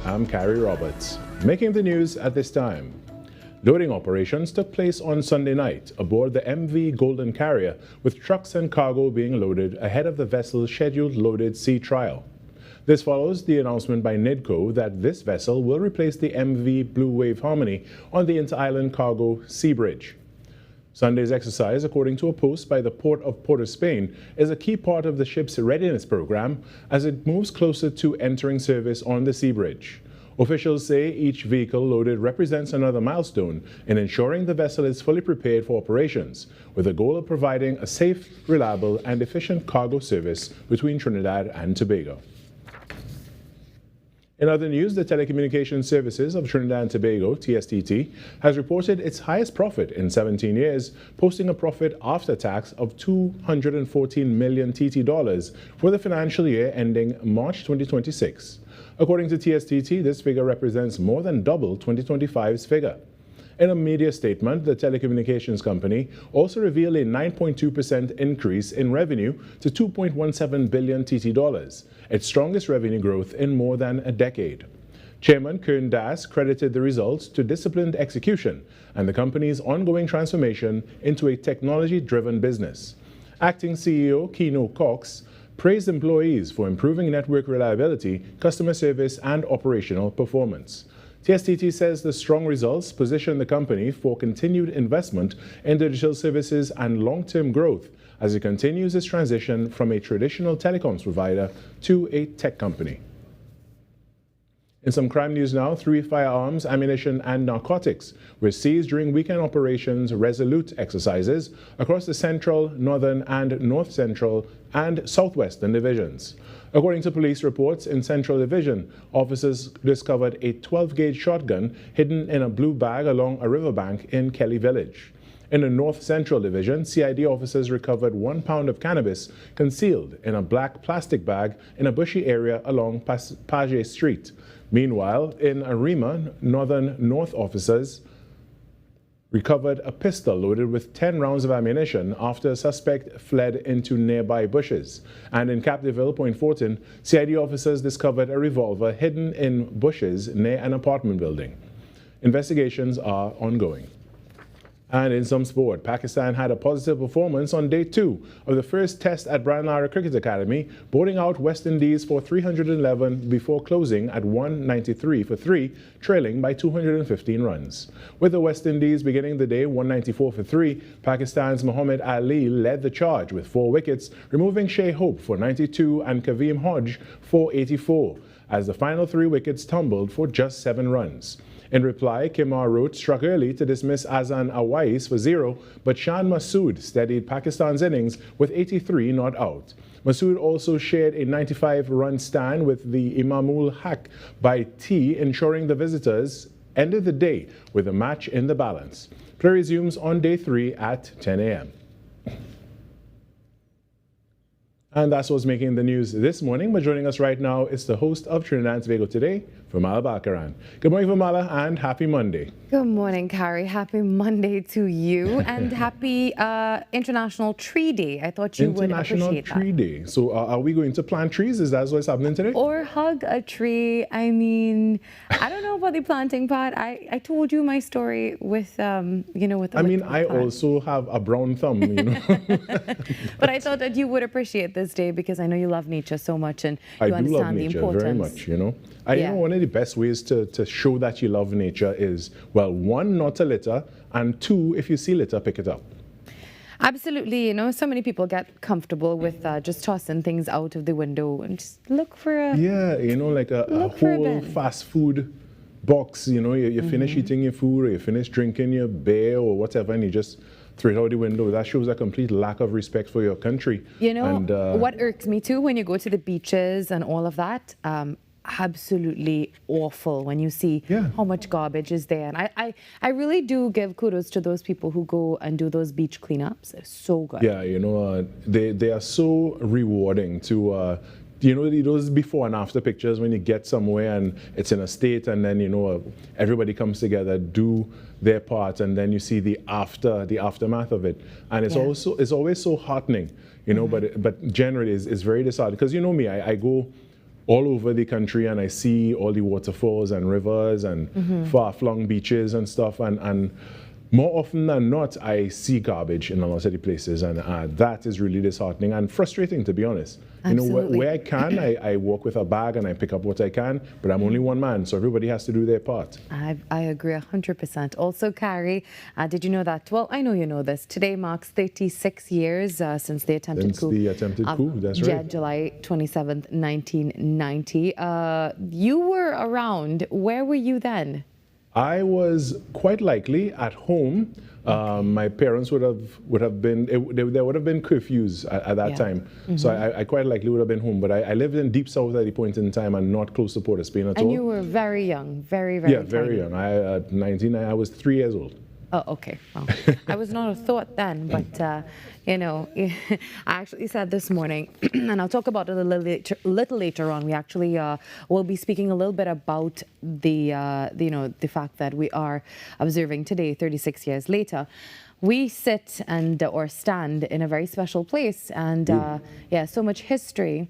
I'm Carrie Roberts. Making the news at this time. Loading operations took place on Sunday night aboard the MV Golden Carrier, with trucks and cargo being loaded ahead of the vessel's scheduled loaded sea trial. This follows the announcement by NIDCO that this vessel will replace the MV Blue Wave Harmony on the Inter-Island Cargo Sea Bridge. Sunday's exercise, according to a post by the Port of Port of Spain, is a key part of the ship's readiness program as it moves closer to entering service on the sea bridge. Officials say each vehicle loaded represents another milestone in ensuring the vessel is fully prepared for operations, with the goal of providing a safe, reliable, and efficient cargo service between Trinidad and Tobago. In other news, the Telecommunications Services of Trinidad and Tobago, TSTT, has reported its highest profit in 17 years, posting a profit after tax of 214 million TT dollars for the financial year ending March 2026. According to TSTT, this figure represents more than double 2025's figure. In a media statement, the telecommunications company also revealed a 9.2% increase in revenue to 2.17 billion TT dollars, its strongest revenue growth in more than a decade. Chairman Kern Das credited the results to disciplined execution and the company's ongoing transformation into a technology-driven business. Acting CEO Keno Cox praised employees for improving network reliability, customer service, and operational performance. TSTT says the strong results position the company for continued investment in digital services and long-term growth as it continues its transition from a traditional telecoms provider to a tech company. In some crime news now, 3 firearms, ammunition, and narcotics were seized during weekend operations Resolute exercises across the Central, Northern, and North Central and Southwestern divisions. According to police reports in Central Division, officers discovered a 12-gauge shotgun hidden in a blue bag along a riverbank in Kelly Village. In the North Central Division, CID officers recovered 1 pound of cannabis concealed in a black plastic bag in a bushy area along Page Street. Meanwhile, in Arima, Northern North officers recovered a pistol loaded with 10 rounds of ammunition after a suspect fled into nearby bushes. And in Capdeville, Point Fortin, CID officers discovered a revolver hidden in bushes near an apartment building. Investigations are ongoing. And in some sport, Pakistan had a positive performance on day 2 of the first test at Brian Lara Cricket Academy, bowling out West Indies for 311 before closing at 193 for 3, trailing by 215 runs. With the West Indies beginning the day 194 for 3, Pakistan's Muhammad Ali led the charge with 4 wickets, removing Shea Hope for 92 and Kaveem Hodge for 84, as the final 3 wickets tumbled for just 7 runs. In reply, Kimar Roach struck early to dismiss Azan Awais for 0, but Shan Masood steadied Pakistan's innings with 83 not out. Masood also shared a 95-run stand with the Imamul Haq by T, ensuring the visitors ended the day with a match in the balance. Play resumes on day 3 at 10 a.m. And that's what's making the news this morning. But joining us right now is the host of Trinidad and Tobago Today, Virmala Balkaran. Good morning, Virmala, and happy Monday. Good morning, Carrie. Happy Monday to you, and happy International Tree Day. I thought you would appreciate that. International Tree Day. So are we going to plant trees? Is that what's happening today? Or hug a tree. I mean, I don't know about the planting part. I told you my story with, with the I also have a brown thumb, But I thought that you would appreciate this day because I know you love nature so much and you understand the importance. I do love nature very much, I know one of the best ways to show that you love nature is, well, 1, not to litter, and 2, if you see litter, pick it up. Absolutely. So many people get comfortable with just tossing things out of the window and just look for a... Yeah, like a whole fast food box, you finish eating your food or you finish drinking your beer or whatever and you just throw it out the window. That shows a complete lack of respect for your country. What irks me too when you go to the beaches and all of that, absolutely awful when you see how much garbage is there. And I really do give kudos to those people who go and do those beach cleanups. It's so good. Yeah, they are so rewarding to those before and after pictures when you get somewhere and it's in a state and then everybody comes together, do their part, and then you see the aftermath of it, and it's always so heartening, but generally it's very disheartening because me, I go all over the country, and I see all the waterfalls and rivers and far-flung beaches and stuff, and more often than not, I see garbage in a lot of the places, and that is really disheartening and frustrating, to be honest. Absolutely. You know, where I can, I walk with a bag and I pick up what I can, but I'm only one man, so everybody has to do their part. I agree 100%. Also, Carrie, did you know that? Well, I know you know this. Today marks 36 years since the attempted coup. Since the attempted coup, that's right. Yeah, July 27th, 1990. You were around. Where were you then? I was quite likely at home. My parents would have been, there would have been curfews at that time. So I quite likely would have been home. But I lived in deep south at the point in time and not close to Port of Spain at all. And you were very young, very, very Yeah, very young. At 19, I was 3 years old. Oh, okay. Well, I was not a thought then, but, you know, I actually said this morning, and I'll talk about it a little later on. We actually will be speaking a little bit about the fact that we are observing today, 36 years later. We sit or stand in a very special place, and so much history.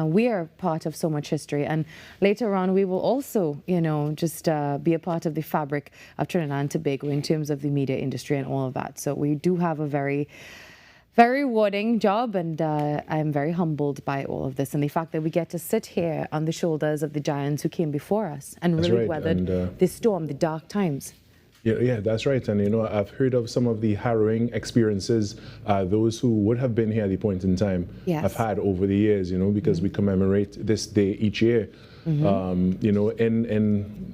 We are part of so much history, and later on we will also, just be a part of the fabric of Trinidad and Tobago in terms of the media industry and all of that. So we do have a very, very rewarding job, and I'm very humbled by all of this and the fact that we get to sit here on the shoulders of the giants who came before us and really weathered the storm, the dark times. Yeah, that's right. And, I've heard of some of the harrowing experiences those who would have been here at the point in time have had over the years, because we commemorate this day each year, in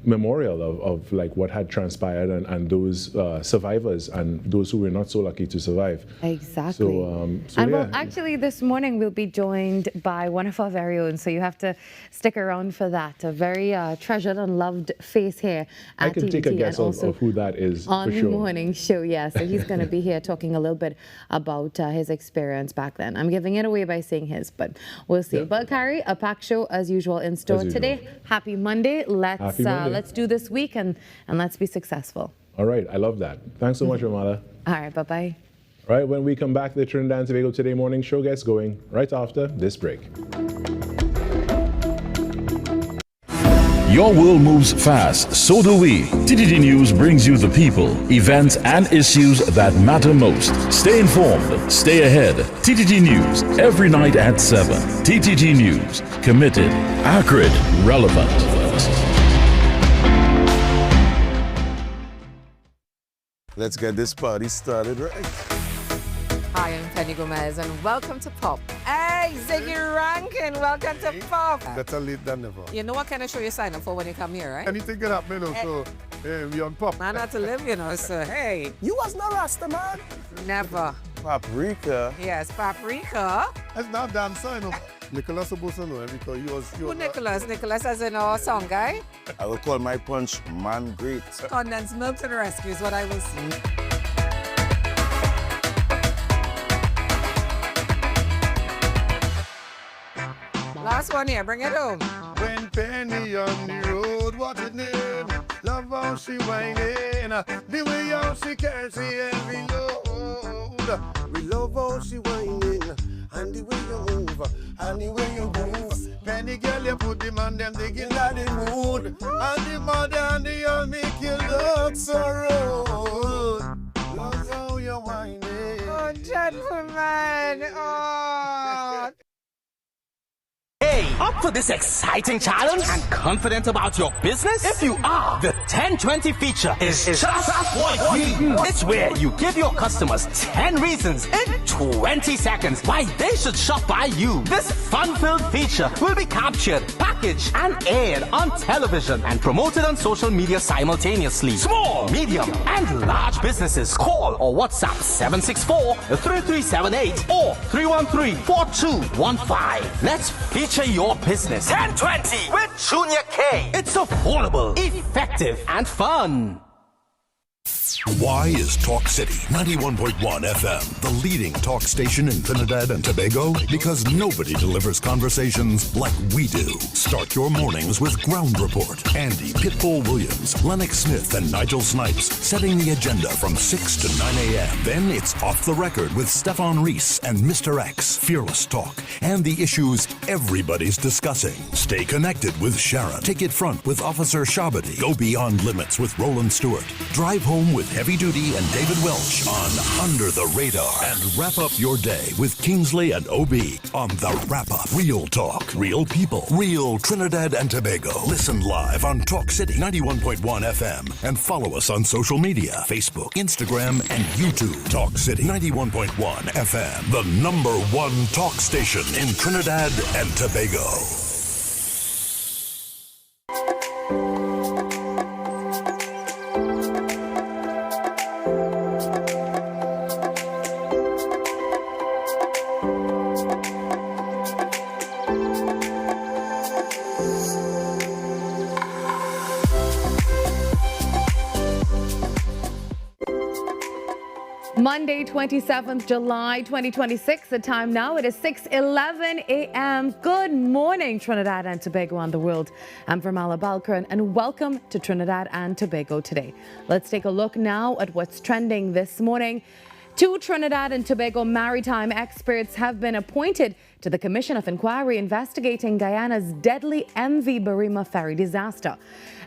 memorial of like what had transpired and those survivors and those who were not so lucky to survive. Exactly. Well, actually this morning we'll be joined by one of our very own, so you have to stick around for that. A very treasured and loved face here at I can TVT, take a guess of who that is on for the sure. morning show. Yeah, so he's going to be here talking a little bit about his experience back then. I'm giving it away by saying his, but we'll see. But Carrie, a packed show as usual in store today. Happy Monday. Let's do this week and let's be successful. All right, I love that. Thanks so much, Virmala. All right, bye-bye. All right, when we come back, the Trinidad and Tobago Today morning show gets going right after this break. Your world moves fast, so do we. TTT News brings you the people, events, and issues that matter most. Stay informed, stay ahead. TTT News, every night at 7. TTT News, committed, accurate, relevant. Let's get this party started right. Hi, I'm Penny Gomez, and welcome to Pop. Hey, Ziggy Rankin, welcome to Pop. Better late than never. You know what kind of show you sign up for when you come here, right? Anything can happen, so we on Pop. Man had to live, so hey. You was not Rasta, man. Never. Paprika. Yes, Paprika. That's not dancer, Nicholas supposed to know him because he was... Who Nicholas? Nicholas as in our song guy? I will call my punch man great. Condensed milk to the rescue is what I will see. Last one here, bring it home. When Penny on the road, what it name? Love how she whining, the way how she carries every load. We love how she whining, and the way you move, and the way you move. Penny girl, you put the man them digging at the mood, and the mother and the young make you look so rude. Love how you whining. Oh, gentlemen. Oh. Hey, up for this exciting challenge and confident about your business? If you are, the 10-20 feature is just what you need. It's where you give your customers 10 reasons in 20 seconds why they should shop by you. This fun-filled feature will be captured, packaged, and aired on television and promoted on social media simultaneously. Small, medium, and large businesses call or WhatsApp 764-3378 or 313-4215. Let's feature your business. 1020 with Junior K. It's affordable, effective, and fun. Why is Talk City 91.1 FM the leading talk station in Trinidad and Tobago? Because nobody delivers conversations like we do. Start your mornings with Ground Report. Andy Pitbull Williams, Lennox Smith, and Nigel Snipes setting the agenda from 6 to 9 a.m. Then it's Off the Record with Stefan Reese and Mr. X, Fearless Talk, and the issues everybody's discussing. Stay connected with Sharon. Take it front with Officer Shabadi. Go beyond limits with Roland Stewart. Drive home with Heavy Duty and David Welch on Under the Radar. And wrap up your day with Kingsley and OB on The Wrap Up. Real talk, real people, real Trinidad and Tobago. Listen live on Talk City 91.1 FM and follow us on social media, Facebook, Instagram, and YouTube. Talk City 91.1 FM, the #1 talk station in Trinidad and Tobago. Monday, 27th July 2026. The time now, it is 6:11 a.m. Good morning, Trinidad and Tobago and the world. I'm Virmala Balkaran, and welcome to Trinidad and Tobago Today. Let's take a look now at what's trending this morning. 2 Trinidad and Tobago maritime experts have been appointed to the Commission of Inquiry investigating Guyana's deadly MV Virmala ferry disaster.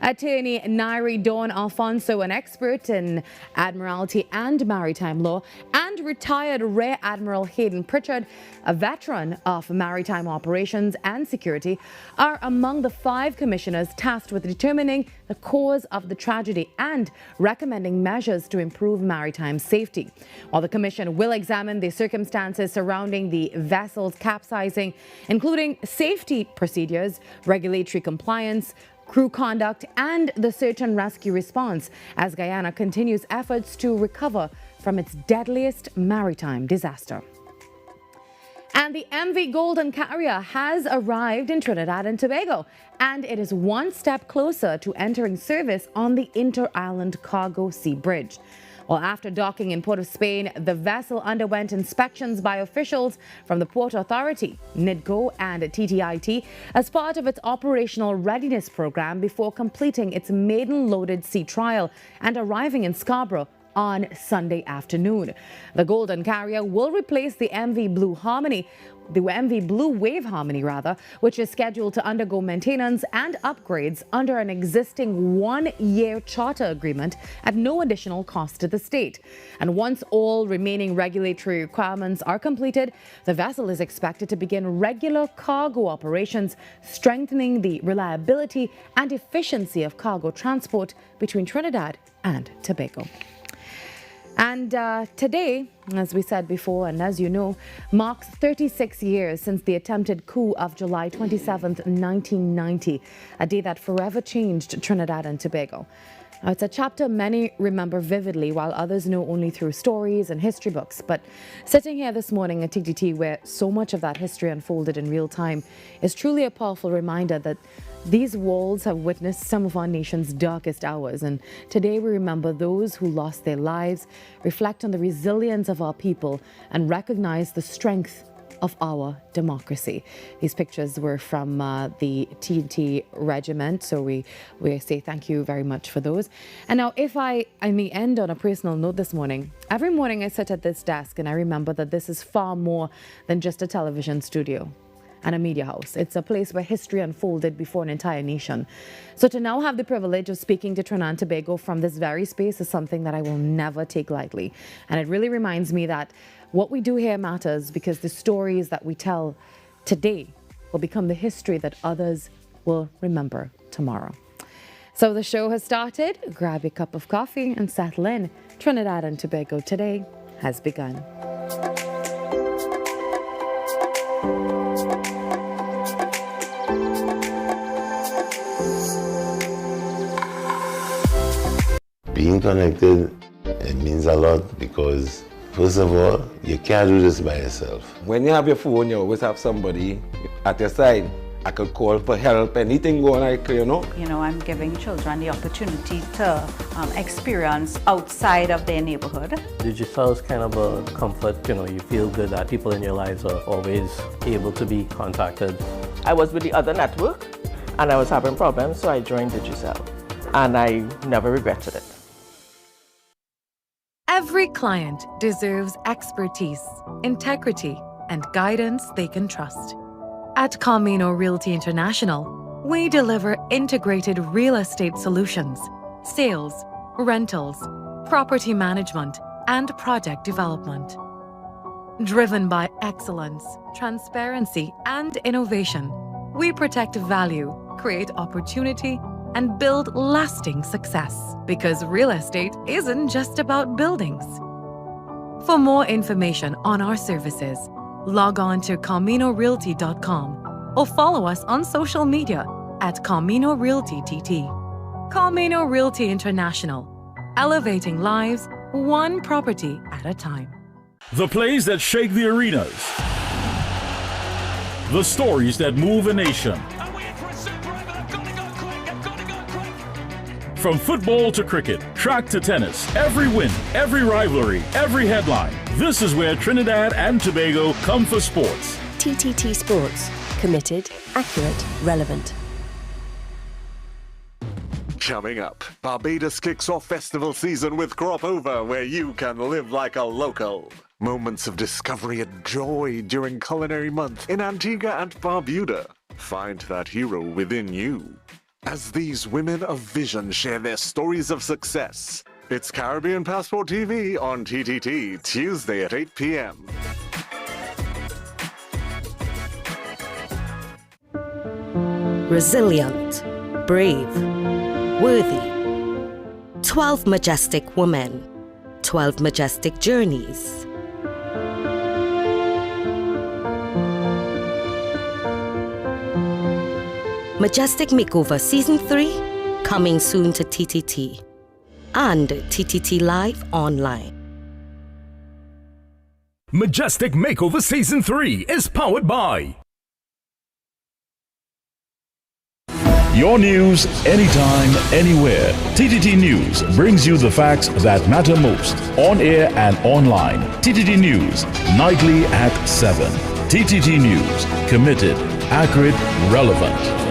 Attorney Nairi Dawn Alfonso, an expert in Admiralty and maritime law, and retired Rear Admiral Hayden Pritchard, a veteran of maritime operations and security, are among the 5 commissioners tasked with determining the cause of the tragedy and recommending measures to improve maritime safety. While the commission will examine the circumstances surrounding the vessel's capsizing, including safety procedures, regulatory compliance, crew conduct, and the search and rescue response as Guyana continues efforts to recover from its deadliest maritime disaster. And the MV Golden Carrier has arrived in Trinidad and Tobago, and it is one step closer to entering service on the Inter-Island Cargo Sea Bridge. Well, after docking in Port of Spain, the vessel underwent inspections by officials from the Port Authority, NIDCO, and TTIT as part of its operational readiness program before completing its maiden loaded sea trial and arriving in Scarborough on Sunday afternoon. The Golden Carrier will replace the MV Blue Wave Harmony, which is scheduled to undergo maintenance and upgrades under an existing 1-year charter agreement at no additional cost to the state. And once all remaining regulatory requirements are completed, the vessel is expected to begin regular cargo operations, strengthening the reliability and efficiency of cargo transport between Trinidad and Tobago. And today, as we said before, and as you know, marks 36 years since the attempted coup of July 27th, 1990, a day that forever changed Trinidad and Tobago. Now, it's a chapter many remember vividly, while others know only through stories and history books. But sitting here this morning at TTT, where so much of that history unfolded in real time, is truly a powerful reminder that these walls have witnessed some of our nation's darkest hours, and today we remember those who lost their lives, reflect on the resilience of our people, and recognize the strength of our democracy. These pictures were from the TNT regiment, so we say thank you very much for those. And now, if I may end on a personal note this morning, every morning I sit at this desk and I remember that this is far more than just a television studio and a media house. It's a place where history unfolded before an entire nation. So to now have the privilege of speaking to Trinidad and Tobago from this very space is something that I will never take lightly. And it really reminds me that what we do here matters, because the stories that we tell today will become the history that others will remember tomorrow. So the show has started. Grab a cup of coffee and settle in. Trinidad and Tobago Today has begun. Being connected, it means a lot, because first of all, you can't do this by yourself. When you have your phone, you always have somebody at your side I could call for help, anything going like, You know, I'm giving children the opportunity to experience outside of their neighborhood. Digital is kind of a comfort, you feel good that people in your lives are always able to be contacted. I was with the other network and I was having problems, so I joined Digicel and I never regretted it. Every client deserves expertise, integrity, and guidance they can trust. At Camino Realty International, we deliver integrated real estate solutions, sales, rentals, property management, and project development. Driven by excellence, transparency, and innovation, we protect value, create opportunity, and build lasting success. Because real estate isn't just about buildings. For more information on our services, log on to CaminoRealty.com or follow us on social media at Camino Realty TT. Camino Realty International, elevating lives one property at a time. The plays that shake the arenas. The stories that move a nation. From football to cricket, track to tennis, every win, every rivalry, every headline. This is where Trinidad and Tobago come for sports. TTT Sports. Committed, accurate, relevant. Coming up, Barbados kicks off festival season with Crop Over, where you can live like a local. Moments of discovery and joy during Culinary Month in Antigua and Barbuda. Find that hero within you. As these women of vision share their stories of success. It's Caribbean Passport TV on TTT, Tuesday at 8 p.m. Resilient, brave, worthy. 12 majestic women, 12 majestic journeys. Majestic Makeover Season 3, coming soon to TTT and TTT Live Online. Majestic Makeover Season 3 is powered by Your news, anytime, anywhere. TTT News brings you the facts that matter most, on air and online. TTT News, nightly at 7. TTT News, committed, accurate, relevant.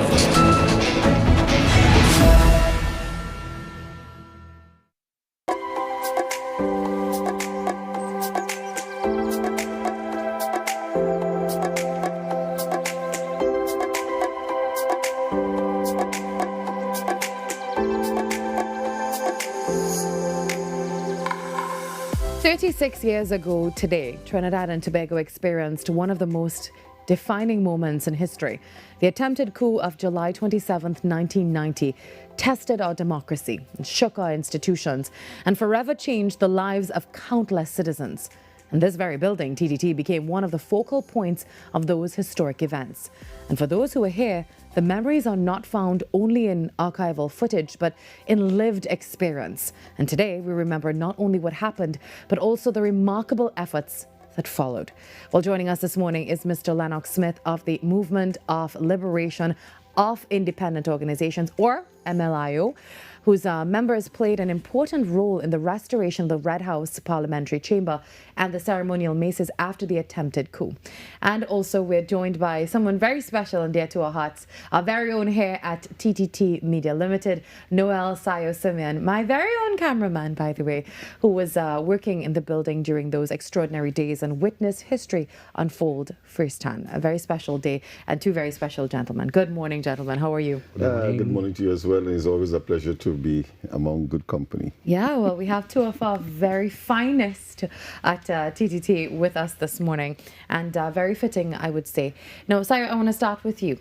36 years ago today, Trinidad and Tobago experienced one of the most defining moments in history. The attempted coup of July 27, 1990, tested our democracy, shook our institutions, and forever changed the lives of countless citizens. And this very building, TTT, became one of the focal points of those historic events. And for those who were here, the memories are not found only in archival footage, but in lived experience. And today, we remember not only what happened, but also the remarkable efforts that followed. Well, joining us this morning is Mr. Lennox Smith of the Movement of Liberation of Independent Organizations, or MLIO, whose members played an important role in the restoration of the Red House Parliamentary Chamber and the ceremonial maces after the attempted coup. And also we're joined by someone very special and dear to our hearts, our very own here at TTT Media Limited, Noel Sayo Simeon, my very own cameraman, by the way, who was working in the building during those extraordinary days and witnessed history unfold firsthand. A very special day and two very special gentlemen. Good morning, gentlemen. How are you? Good morning to you as well. And it's always a pleasure to be among good company. Yeah, well, we have two of our very finest at TTT with us this morning, and very fitting, I would say. Now, Sayo, I want to start with you.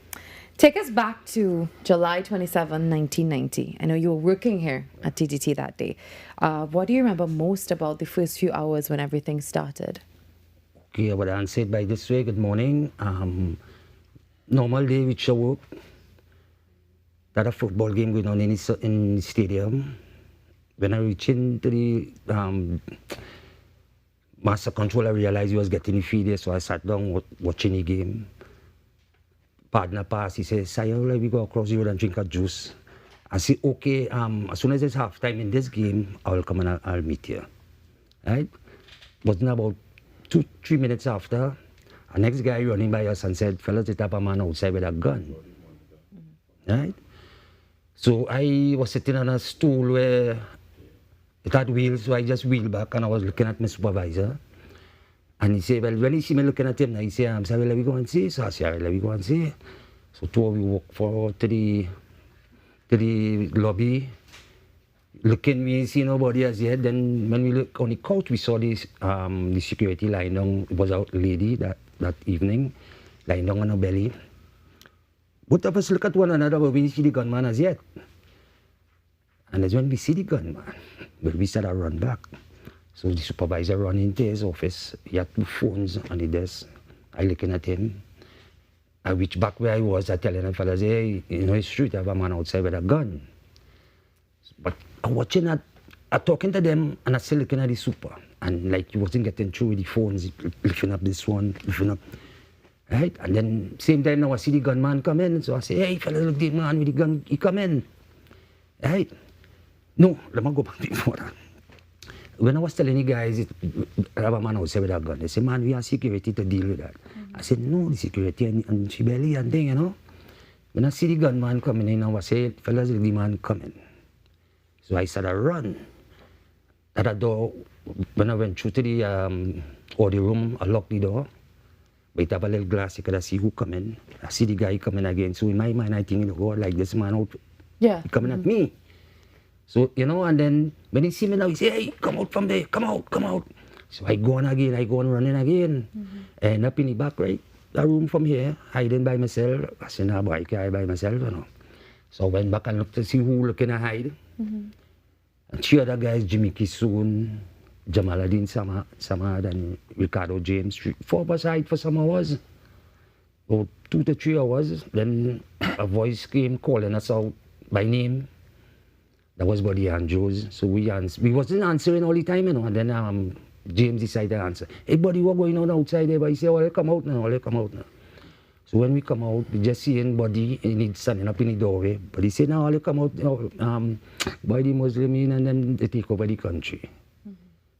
Take us back to July 27, 1990. I know you were working here at TTT that day. What do you remember most about the first few hours when everything started? Okay, I would answer it by this way. Good morning. Normal day, we show up. That a football game going on in the stadium. When I reached into the master control, I realized he was getting the feed there, so I sat down watching the game. partner passed. He said, Sire, let me go across the road and drink a juice. I said, okay, as soon as it's halftime in this game, I'll come and I'll meet you. Right? Wasn't about 2-3 minutes after, a next guy running by us and said, fellas, they have a man outside with a gun. Right? So I was sitting on a stool where it had wheels, so I just wheeled back and I was looking at my supervisor. And he said, well, when he see me looking at him, he said, I'm sorry, let me go and see. So I said, let me go and see. So two of we walked forward to the lobby. Looking, we see nobody as yet. Then when we look on the couch, we saw this the security lying down. It was a lady that evening, lying down on her belly. Both of us look at one another, but we didn't see the gunman as yet. And that's when we see the gunman, but we started to run back. So the supervisor ran into his office. He had 2 phones on the desk. I looking at him. I reached back where I was. I telling the fellas, hey, you know, it's true, I have a man outside with a gun. But I'm watching that, I'm talking to them, and I'm still looking at the super. And like, he wasn't getting through with the phones, lifting up this one, lifting up. Right? And then, same time now, I see the gunman come in. So I say, hey, fellas, look, the man with the gun, he come in. Right? No, let me go back before that. When I was telling the guys, I have a man outside with a gun, they say, man, we have security to deal with that. I said, no, the security and she belly and thing, you know. When I see the gunman coming in, I say, fellas, the man coming. So I started run. At the door, when I went through to the audio room, I locked the door. But it have a little glass, you could see who coming. I see the guy coming again. So in my mind, I think, oh, like this man out, he coming at me. So, you know, and then when he see me now, he say, hey, come out from there, come out, come out. So I go on again, I go on running again. And up in the back, right, the room from here, hiding by myself. I said, nah, boy, I can't hide by myself, you know. So I went back and looked to see who looking to hide. And 3 other guys, Jimmy Kisoon, Jamaluddin Samad, and Ricardo James. 4 of us hide for some hours. About 2 to 3 hours. Then a voice came calling us out by name. That was Buddy Andrews. So we wasn't answering all the time, you know. And then James decided to answer. Hey, Buddy, what going on outside there? But he said, oh, come out now, come out now. So when we come out, we just seeing Buddy, and he's standing up in the doorway. But he said, no, I'll come out, by the Muslim in, and then they take over the country.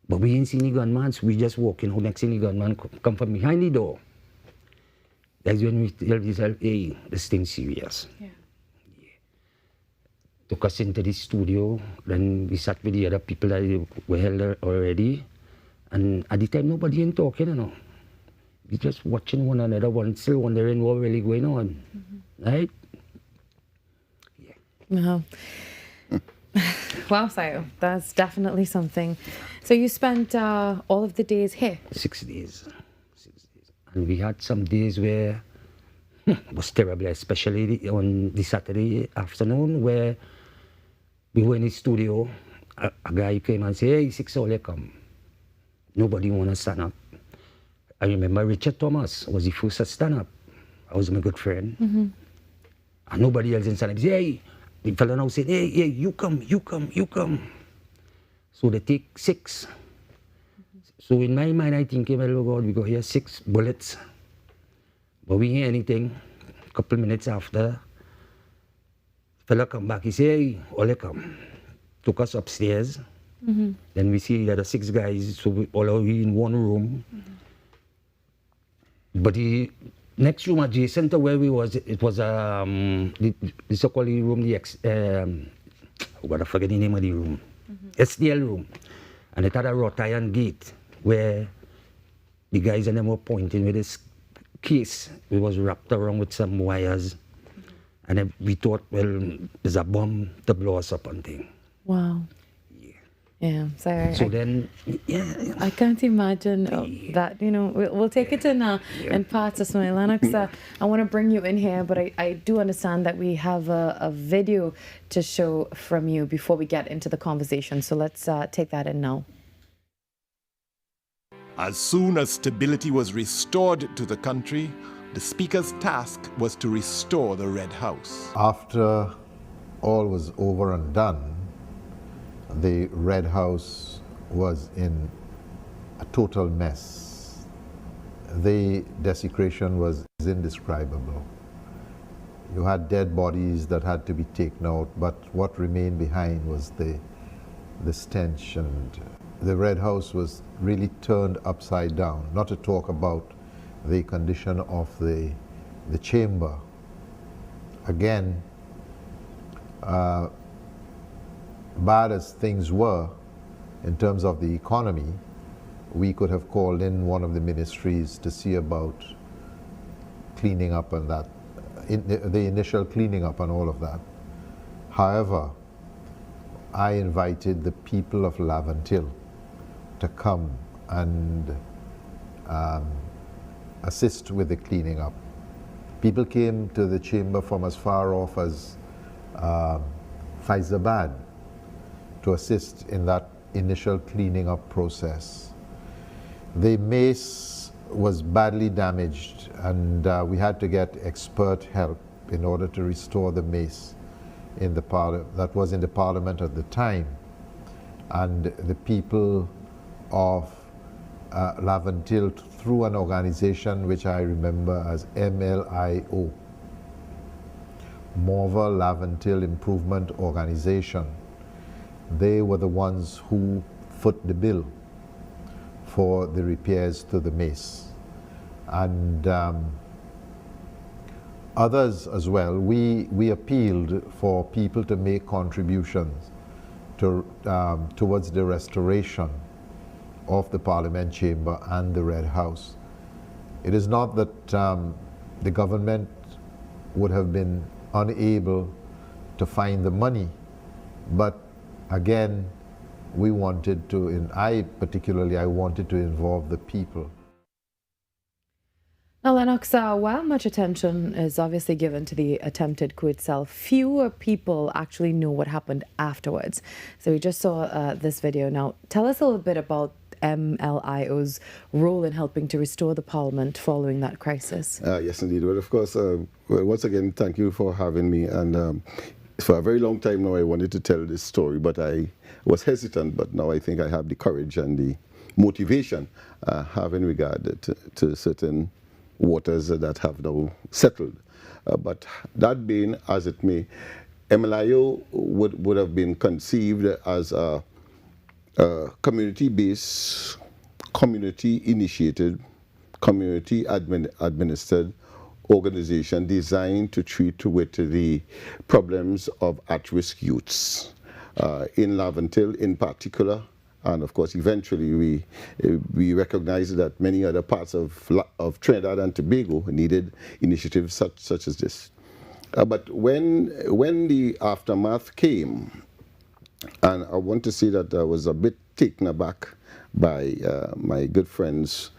But we ain't seen the gunman, so we just walking out. Next thing the gunman come from behind the door. That's when we tell ourselves, hey, this thing's serious. Took us into the studio, then we sat with the other people that were held there already. And at the time, nobody ain't talking, you know. We just watching one another, still wondering what really going on, right? Wow. Wow, Sayo, that's definitely something. So you spent all of the days here? 6 days. 6 days. And we had some days where it was terrible, especially on the Saturday afternoon where we were in the studio. A guy came and said, hey, 6 o'clock, come. Nobody want to stand up. I remember Richard Thomas was the first to stand up. I was my good friend. And nobody else in stand up. He said, hey, the fellow now said, hey, you come. So they take 6. So in my mind, I think, well, God, we got here 6 bullets. But we hear anything. A couple minutes after, the fellow come back. He said, hey, all come. Took us upstairs. Then we see the other 6 guys, so we all are in one room. But the next room adjacent to where we was, it was the so-called room, I forget the name of the room. SDL room. And it had a wrought iron gate where the guys and them were pointing with this case. It was wrapped around with some wires. And then we thought, well, there's a bomb to blow us up on thing. Wow. Yeah, sorry. So then, I can't imagine that, you know, we'll take it in parts as well. Lennox, I want to bring you in here, but I do understand that we have a video to show from you before we get into the conversation. So let's take that in now. As soon as stability was restored to the country, the Speaker's task was to restore the Red House. After all was over and done, the Red House was in a total mess. The desecration was indescribable. You had dead bodies that had to be taken out, but what remained behind was the stench, and the Red House was really turned upside down, not to talk about the condition of the chamber. Again, bad as things were in terms of the economy, we could have called in one of the ministries to see about cleaning up and that, the initial cleaning up and all of that. However, I invited the people of Laventille to come and assist with the cleaning up. People came to the chamber from as far off as Faizabad to assist in that initial cleaning up process. The mace was badly damaged, and we had to get expert help in order to restore the mace in the that was in the parliament at the time. And the people of Laventille, through an organization which I remember as MLIO, Morval Laventille Improvement Organization, they were the ones who foot the bill for the repairs to the mace. And others as well, we appealed for people to make contributions to, towards the restoration of the Parliament Chamber and the Red House. It is not that the government would have been unable to find the money, but again, we wanted to, and I wanted to involve the people. Now, Lennox, while much attention is obviously given to the attempted coup itself, fewer people actually know what happened afterwards. So we just saw this video. Now, tell us a little bit about MLIO's role in helping to restore the Parliament following that crisis. Yes, indeed. Well, of course, once again, thank you for having me. And for a very long time now, I wanted to tell this story, but I was hesitant. But now I think I have the courage and the motivation, having regard to certain waters that have now settled. But that being as it may, MLIO would have been conceived as a community-based, community-initiated, community-administered organization designed to treat with the problems of at-risk youths in Laventille in particular. And of course, eventually we recognized that many other parts of Trinidad and Tobago needed initiatives such as this. But when the aftermath came, and I want to say that I was a bit taken aback by my good friend's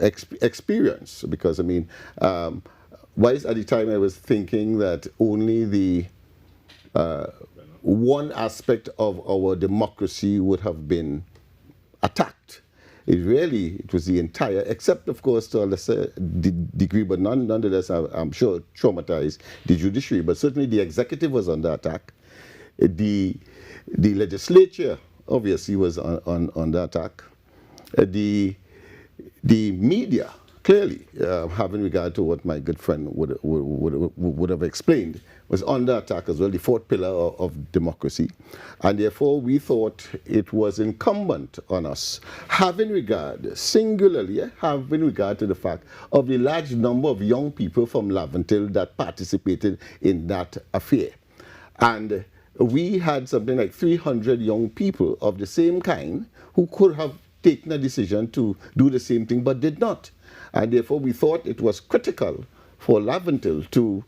experience, because I mean, whilst at the time I was thinking that only the one aspect of our democracy would have been attacked. It was the entire, except of course to a lesser degree, but nonetheless, I'm sure traumatized the judiciary, but certainly the executive was under attack. The legislature obviously was under attack. The media, clearly, having regard to what my good friend would have explained, was under attack as well, the fourth pillar of democracy. And therefore, we thought it was incumbent on us, singularly having regard to the fact of the large number of young people from Laventille that participated in that affair. And we had something like 300 young people of the same kind who could have taken a decision to do the same thing, but did not. And therefore, we thought it was critical for Laventille to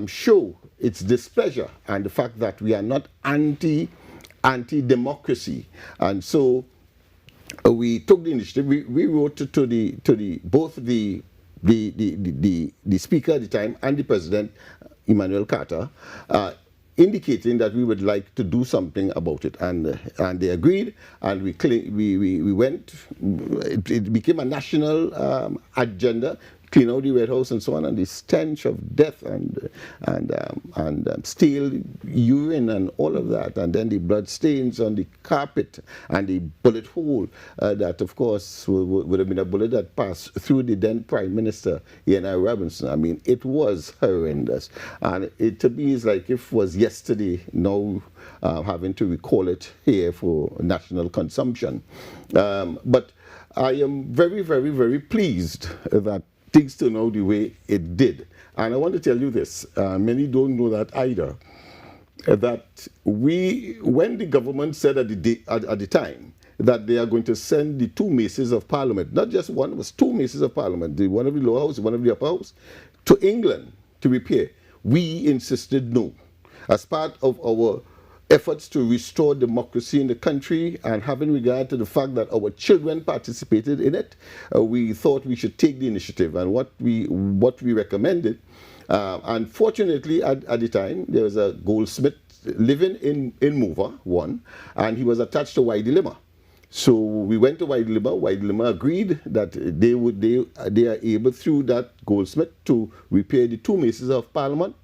show its displeasure and the fact that we are not anti-democracy. And so we took the initiative. We wrote to both the speaker at the time and the president, Emmanuel Carter, indicating that we would like to do something about it, and they agreed, and we went. It became a national agenda, clean out the Red House and so on, and the stench of death and stale urine and all of that, and then the blood stains on the carpet and the bullet hole that, of course, would have been a bullet that passed through the then Prime Minister, Ian I. Robinson. I mean, it was horrendous. And it to me is like if it was yesterday, now having to recall it here for national consumption. But I am very, very, very pleased that things turned out the way it did. And I want to tell you this, many don't know that either, that when the government said at the time that they are going to send the 2 maces of Parliament, not just one, it was 2 maces of Parliament, the one of the lower house, one of the upper house, to England to repair, we insisted no. As part of our efforts to restore democracy in the country and having regard to the fact that our children participated in it, we thought we should take the initiative. And what we recommended, unfortunately at the time, there was a goldsmith living in Mover, one, and he was attached to Y Dilemma. So we went to Y Dilemma. Y Dilemma agreed that they are able through that goldsmith to repair the 2 maces of Parliament.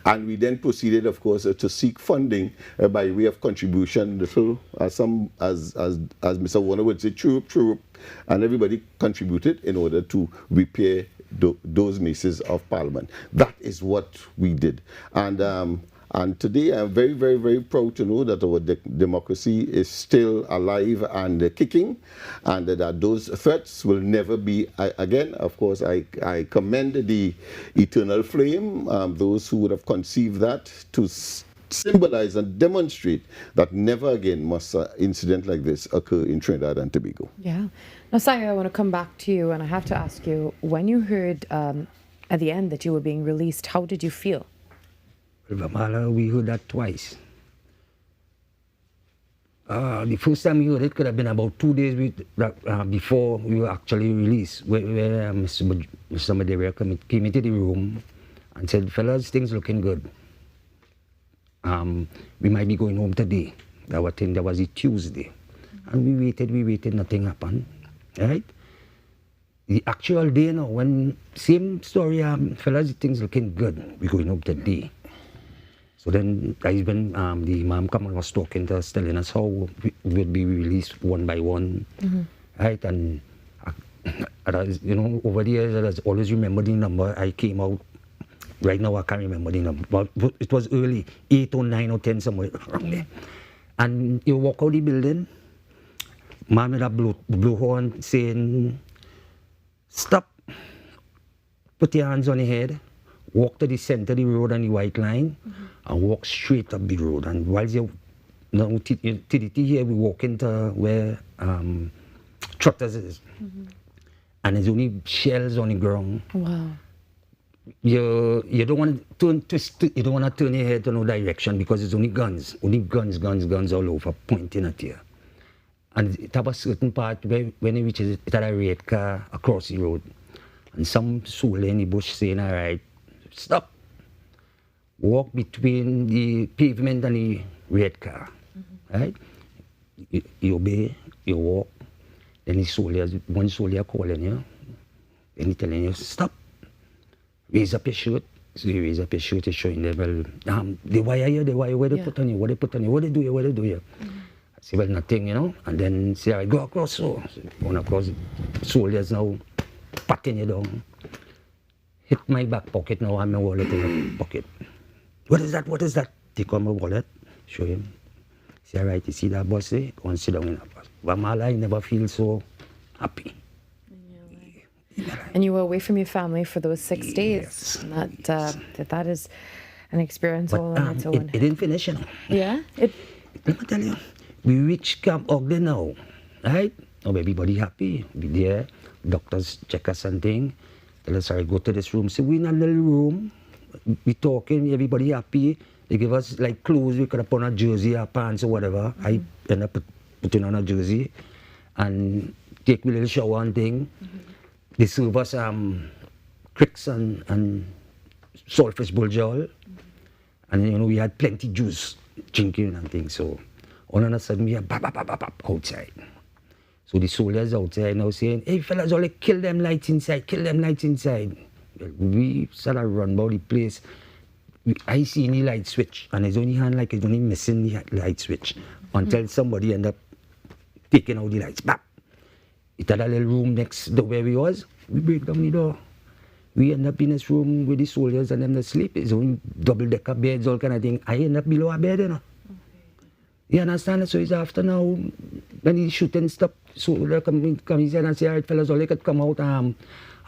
And we then proceeded, of course, to seek funding by way of contribution, little, as Mr. Warner would say, chirrup, and everybody contributed in order to repair those maces of Parliament. That is what we did. And today I'm very, very, very proud to know that our democracy is still alive and kicking, and that those threats will never be again. Of course, I commend the eternal flame, those who would have conceived that, to symbolize and demonstrate that never again must an incident like this occur in Trinidad and Tobago. Yeah. Now, Saya, I want to come back to you, and I have to ask you, when you heard at the end that you were being released, how did you feel? Virmala, we heard that twice. The first time we heard it could have been about 2 days before we were actually released, where Mr. Madeira came into the room and said, fellas, things looking good. We might be going home today. That was a Tuesday. And we waited, nothing happened. Right? The actual day now, when same story, fellas, things looking good. We're going home today. So then that is when the Imam was talking to us, telling us how we would be released one by one, right? And over the years, I always remember the number. I came out. Right now, I can't remember the number, but it was early, 8 or 9 or 10, somewhere around there. And you walk out the building, man with a blue horn saying, "Stop! Put your hands on your head." Walk to the center of the road on the white line and walk straight up the road. And while you're TDT here, we walk into where Trotters is. And there's only shells on the ground. Wow. You don't want to twist, you don't want to turn your head to no direction because there's only guns all over pointing at you. And it have a certain part where when it reaches it had a red car across the road. And some soul in the bush saying, all right, stop. Walk between the pavement and the red car. Right? You obey, you walk. Then one soldier calling you. Then he telling you, stop. Raise up your shirt. So you raise up your shirt, you're showing them, well, the wire here, the wire, where they put on you, what they put on you, what they do here. I say, well, nothing, and then say, all right, go across, so going across, soldiers now patting you down. Hit my back pocket now, and my wallet in the pocket. What is that? Take out my wallet, show him. Say, all right, you see that bus there? Go and sit down in that bus. Virmala, I never feel so happy. And you were away from your family for those 6 days. And that is an experience all on its own. It didn't finish, Yeah? Let me tell you, we reached Camp Ugly now, right? Oh, everybody happy. We there. Doctors check us and thing. Tell us, all right, go to this room. So we in a little room. We talking, everybody happy. They give us like clothes. We could have put on a jersey or pants or whatever. I end up putting on a jersey and take a little shower and thing. They serve us cricks and saltfish buljol. And we had plenty juice drinking and things. So all of a sudden we are bap outside. So the soldiers outside now saying, hey fellas, only kill them lights inside, kill them lights inside. Well, we sort of run by the place. I see the light switch, and his only hand like it's only missing the light switch until somebody end up taking out the lights. Bap! It had a little room next to where we was. We break down the door. We end up in this room with the soldiers and them to sleep. It's only double-decker beds, all kind of thing. I end up below a bed, you know. You understand? So it's after now, when the shooting stopped, soldier come inside and say, all right, fellas, all they could come out. A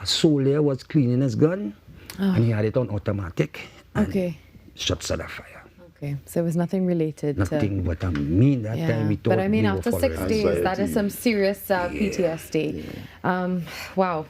soldier was cleaning his gun, and he had it on automatic. Okay. Shots at the fire. Okay, so it was nothing related Nothing, but I mean, that time we thought. But I mean, we after were 6 days, that is some serious PTSD. Wow.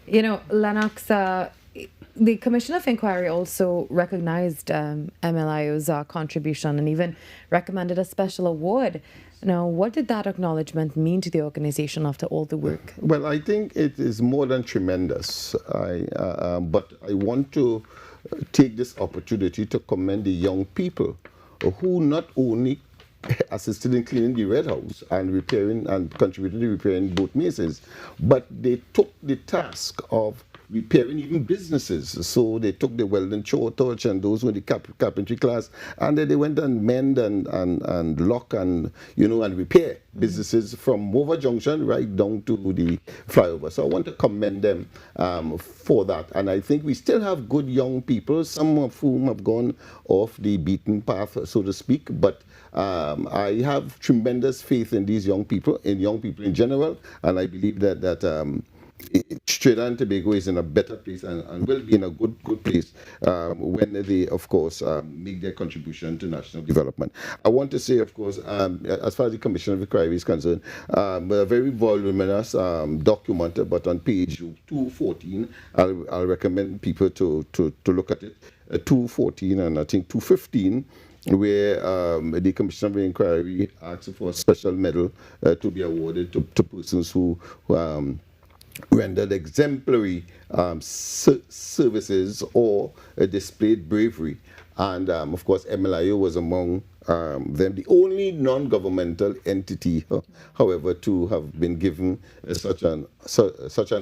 You know, Lennox, the Commission of Inquiry also recognized MLIO's contribution and even recommended a special award. Now, what did that acknowledgement mean to the organization after all the work? Well, I think it is more than tremendous. But I want to take this opportunity to commend the young people who not only assisted in cleaning the Red House and repairing and contributed to repairing both mazes, but they took the task of repairing even businesses. So they took the welding torch and those who were the carpentry class, and then they went and mend and lock and and repair businesses from Mova Junction right down to the flyover. So I want to commend them for that. And I think we still have good young people, some of whom have gone off the beaten path, so to speak, but I have tremendous faith in these young people in general, and I believe that Trinidad and Tobago is in a better place and will be in a good place when they, of course, make their contribution to national development. I want to say, of course, as far as the Commission of Inquiry is concerned, a very voluminous document, but on page 214, I'll recommend people to look at it. 214 and I think 215, where the Commission of Inquiry asks for a special medal to be awarded to persons who rendered exemplary services or displayed bravery. And of course, MLIO was among them, the only non-governmental entity, however, to have been given such an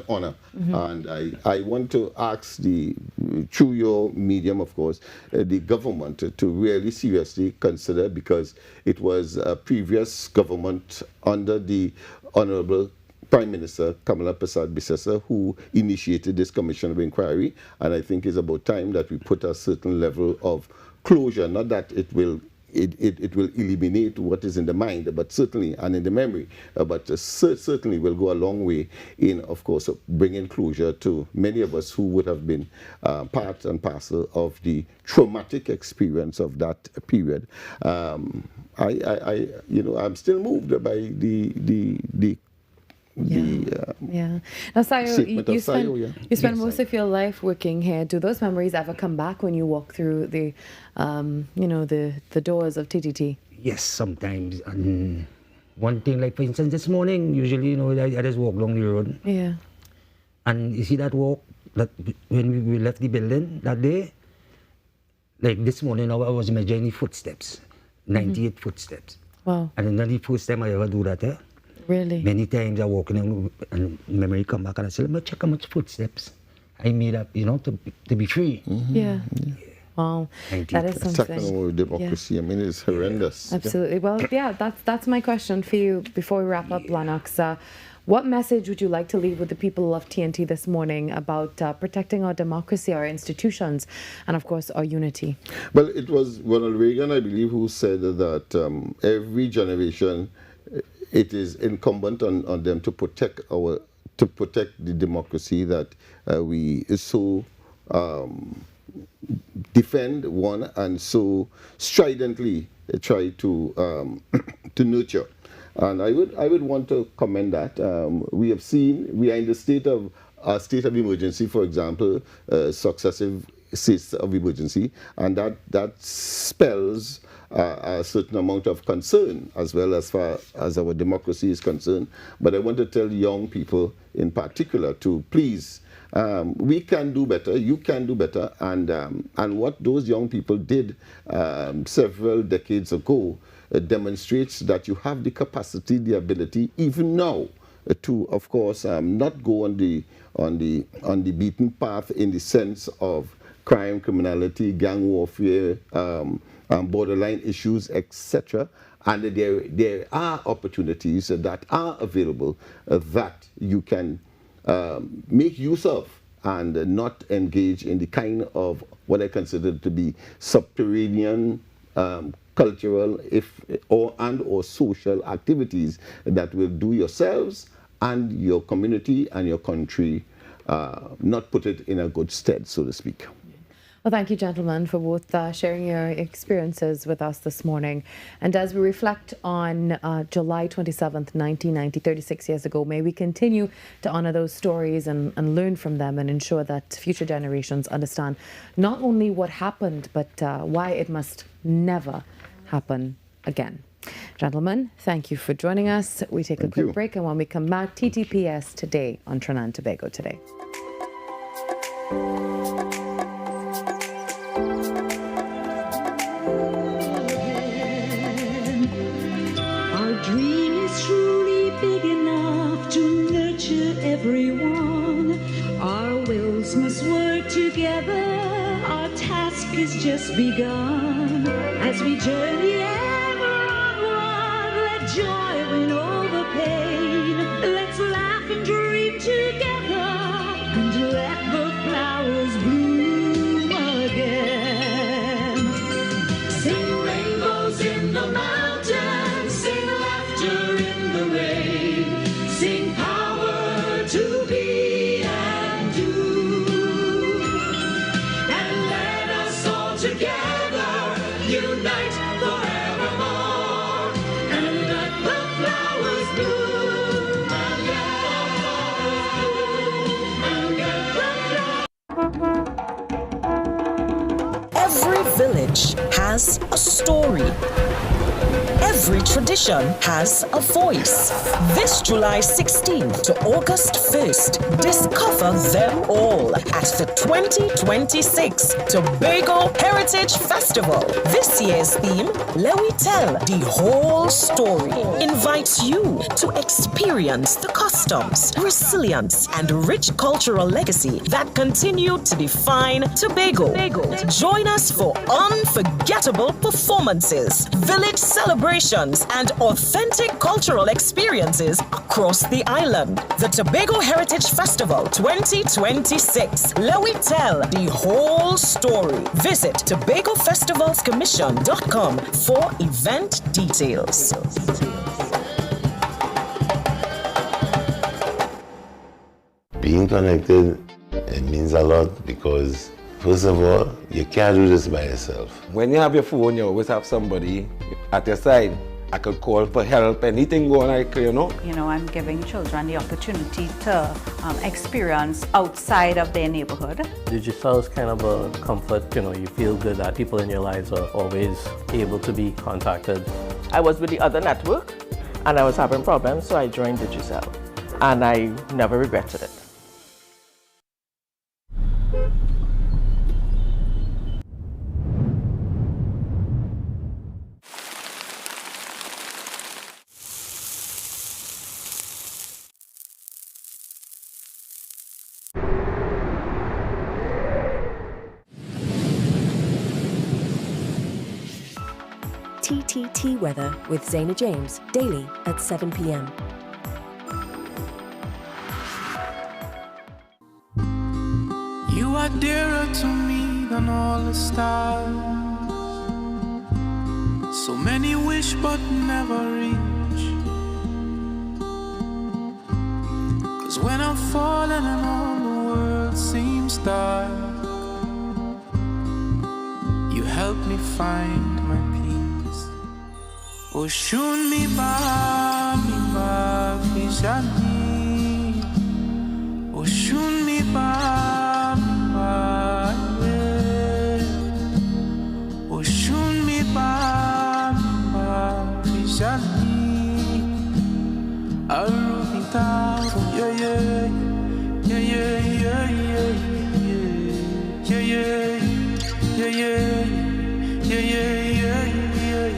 honor. And I want to ask through your medium, of course, the government to really seriously consider, because it was a previous government under the Honorable Prime Minister Kamala Persad-Bissessar who initiated this Commission of Inquiry, and I think it's about time that we put a certain level of closure, not that it will eliminate what is in the mind, but certainly, and in the memory, but certainly will go a long way in, of course, bringing closure to many of us who would have been part and parcel of the traumatic experience of that period. I'm still moved by the Now, Sayo, you spend most of your life working here. Do those memories ever come back when you walk through the doors of TTT? Yes, sometimes. And one thing, like for instance, this morning, usually, I just walk along the road. Yeah. And you see that walk, that when we left the building that day, like this morning, I was measuring the footsteps, 98 footsteps. Wow. And then the first time I ever do that, Really? Many times I walk in and memory come back and I say, let me check how much footsteps I made up, to be free. Yeah. Wow. That is something. Attacking our democracy, I mean, it's horrendous. Absolutely. Well, that's my question for you before we wrap up, Lennox. What message would you like to leave with the people of TNT this morning about protecting our democracy, our institutions, and of course our unity? Well, it was Ronald Reagan, I believe, who said that every generation, it is incumbent on them to protect the democracy that we so defend one and so stridently try to nurture. And I would want to commend that. We have seen we are in the state of emergency, for example, successive states of emergency, and that spells a certain amount of concern as well as far as our democracy is concerned. But I want to tell young people in particular to please, we can do better, you can do better, and what those young people did several decades ago demonstrates that you have the capacity, the ability, even now, to, of course, not go on the beaten path in the sense of crime, criminality, gang warfare, borderline issues, etc. And there are opportunities that are available that you can make use of and not engage in the kind of what I consider to be subterranean cultural or social activities that will do yourselves and your community and your country not put it in a good stead, so to speak. Well, thank you, gentlemen, for both sharing your experiences with us this morning. And as we reflect on July 27th, 1990, 36 years ago, may we continue to honour those stories and learn from them and ensure that future generations understand not only what happened, but why it must never happen again. Gentlemen, thank you for joining us. We take a quick break, and when we come back, TTPS Today on Trinidad and Tobago Today. Dream is truly big enough to nurture everyone. Our wills must work together. Our task is just begun. As we journey ever onward, let joy win over pain. Let's laugh and dream together and let the flowers bloom again. Sing rainbows in the mountains, sing laughter in the rain, sing power to be and do. And let us all together unite forevermore, and let the flowers bloom, and Every village has a story. Every tradition has a voice. This July 16th to August 1st, discover them all at the 2026 Tobago Heritage Festival. This year's theme, Let We Tell the Whole Story, invites you to experience the customs, resilience, and rich cultural legacy that continue to define Tobago. Join us for unforgettable performances, village celebrations, and authentic cultural experiences across the island. The Tobago Heritage Festival 2026. Let we tell the whole story. Visit TobagoFestivalsCommission.com for event details. Being connected, it means a lot because, first of all, you can't do this by yourself. When you have your phone, you always have somebody at your side. I could call for help, anything going like, You know, I'm giving children the opportunity to experience outside of their neighborhood. Digital is kind of a comfort, you feel good that people in your lives are always able to be contacted. I was with the other network and I was having problems, so I joined Digicel, and I never regretted it. TTT Weather with Zaina James, daily at 7 p.m. You are dearer to me than all the stars. So many wish but never reach. 'Cause when I'm falling and all the world seems dark, you help me find my peace. Oh, shun mi ba vijani. Oh, shun mi ba yeah. Oh, shun mi ba vijani. Arubita, yeah yeah yeah yeah yeah yeah yeah yeah yeah yeah yeah yeah.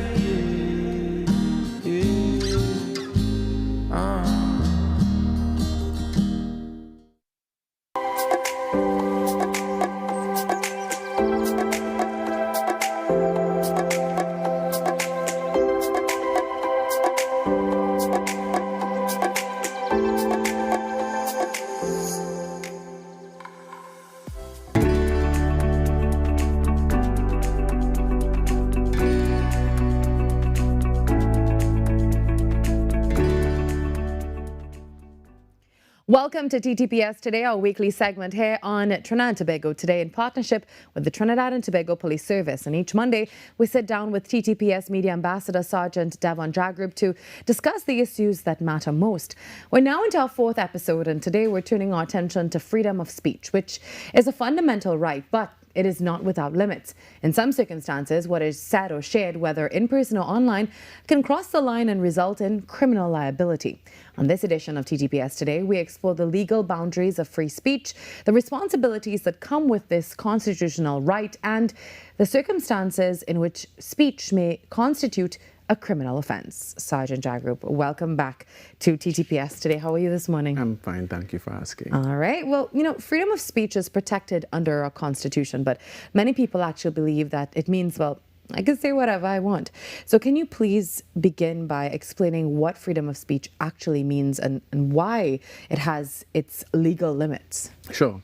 Welcome to TTPS Today, our weekly segment here on Trinidad and Tobago Today in partnership with the Trinidad and Tobago Police Service. And each Monday, we sit down with TTPS Media Ambassador Sergeant Devon Jagrup to discuss the issues that matter most. We're now into our 4th episode, and today we're turning our attention to freedom of speech, which is a fundamental right, but it is not without limits. In some circumstances, what is said or shared, whether in person or online, can cross the line and result in criminal liability. On this edition of TTPS Today, we explore the legal boundaries of free speech, the responsibilities that come with this constitutional right, and the circumstances in which speech may constitute a criminal offence. Sergeant Jagrup, welcome back to TTPS Today. How are you this morning? I'm fine, thank you for asking. All right. Well, freedom of speech is protected under our constitution, but many people actually believe that it means, well, I can say whatever I want. So can you please begin by explaining what freedom of speech actually means and why it has its legal limits? Sure.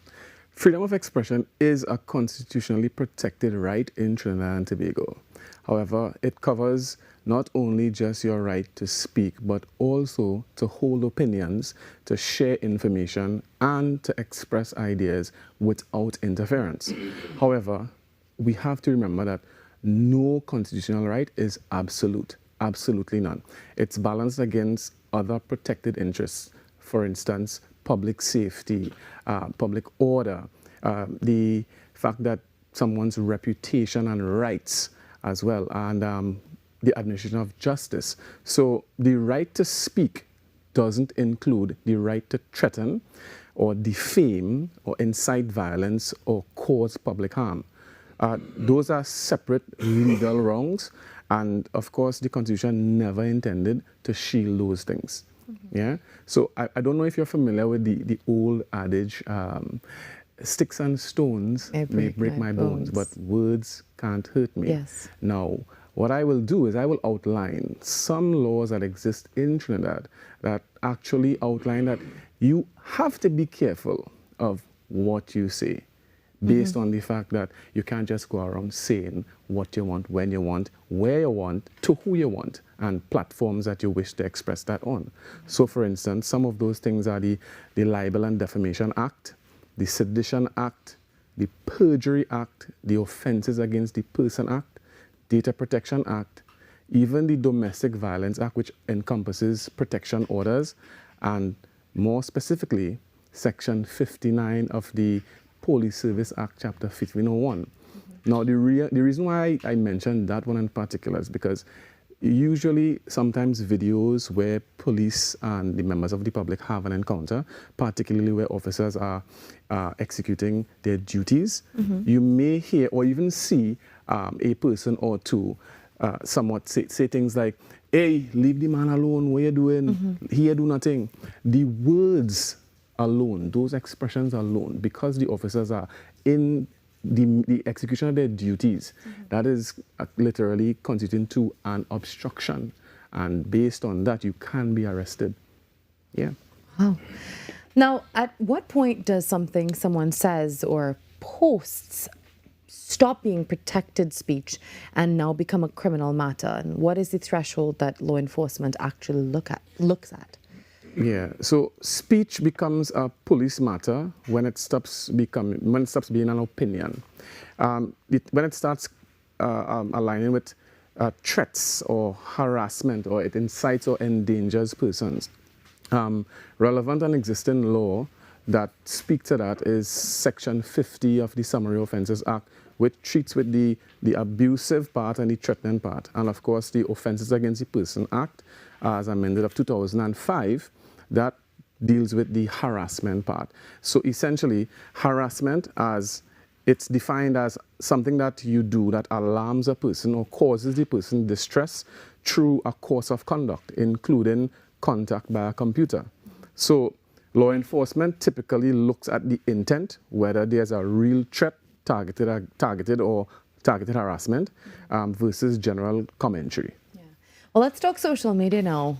Freedom of expression is a constitutionally protected right in Trinidad and Tobago. However, it covers not only just your right to speak, but also to hold opinions, to share information, and to express ideas without interference. However, we have to remember that no constitutional right is absolute, absolutely none. It's balanced against other protected interests, for instance, public safety, public order, the fact that someone's reputation and rights as well, and the administration of justice. So the right to speak doesn't include the right to threaten or defame or incite violence or cause public harm. Those are separate legal wrongs, and of course the Constitution never intended to shield those things. Yeah. So I don't know if you're familiar with the old adage, sticks and stones may break my bones, but words can't hurt me. Yes. Now, what I will do is I will outline some laws that exist in Trinidad that actually outline that you have to be careful of what you say, based on the fact that you can't just go around saying what you want, when you want, where you want, to who you want, and platforms that you wish to express that on. So, for instance, some of those things are the Libel and Defamation Act, the Sedition Act, the Perjury Act, the Offences Against the Person Act, Data Protection Act, even the Domestic Violence Act, which encompasses protection orders, and more specifically, Section 59 of the Police Service Act, Chapter 1501. Now, the reason why I mentioned that one in particular is because usually sometimes videos where police and the members of the public have an encounter, particularly where officers are executing their duties, you may hear or even see a person or two somewhat say things like, hey, leave the man alone, what you doing? Here do nothing. The words alone, those expressions alone, because the officers are in the execution of their duties, that is literally constituting to an obstruction. And based on that, you can be arrested. Yeah. Wow. Now, at what point does something someone says or posts stop being protected speech and now become a criminal matter? And what is the threshold that law enforcement actually looks at? Yeah, so speech becomes a police matter when it stops being an opinion. When it starts aligning with threats or harassment, or it incites or endangers persons. Relevant and existing law that speaks to that is Section 50 of the Summary Offences Act, which treats with the abusive part and the threatening part. And of course, the Offences Against the Person Act, as amended of 2005, that deals with the harassment part. So essentially, harassment, as it's defined as something that you do that alarms a person or causes the person distress through a course of conduct, including contact by a computer. So law enforcement typically looks at the intent, whether there's a real threat, targeted harassment, versus general commentary. Well, let's talk social media now.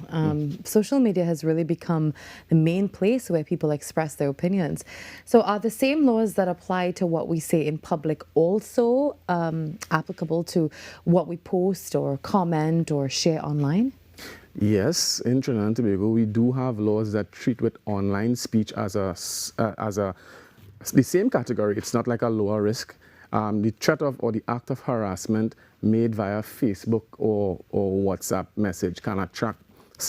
Social media has really become the main place where people express their opinions. So are the same laws that apply to what we say in public also applicable to what we post or comment or share online? Yes, in Trinidad and Tobago, we do have laws that treat with online speech as the same category. It's not like a lower risk. The threat of or the act of harassment made via Facebook or WhatsApp message can attract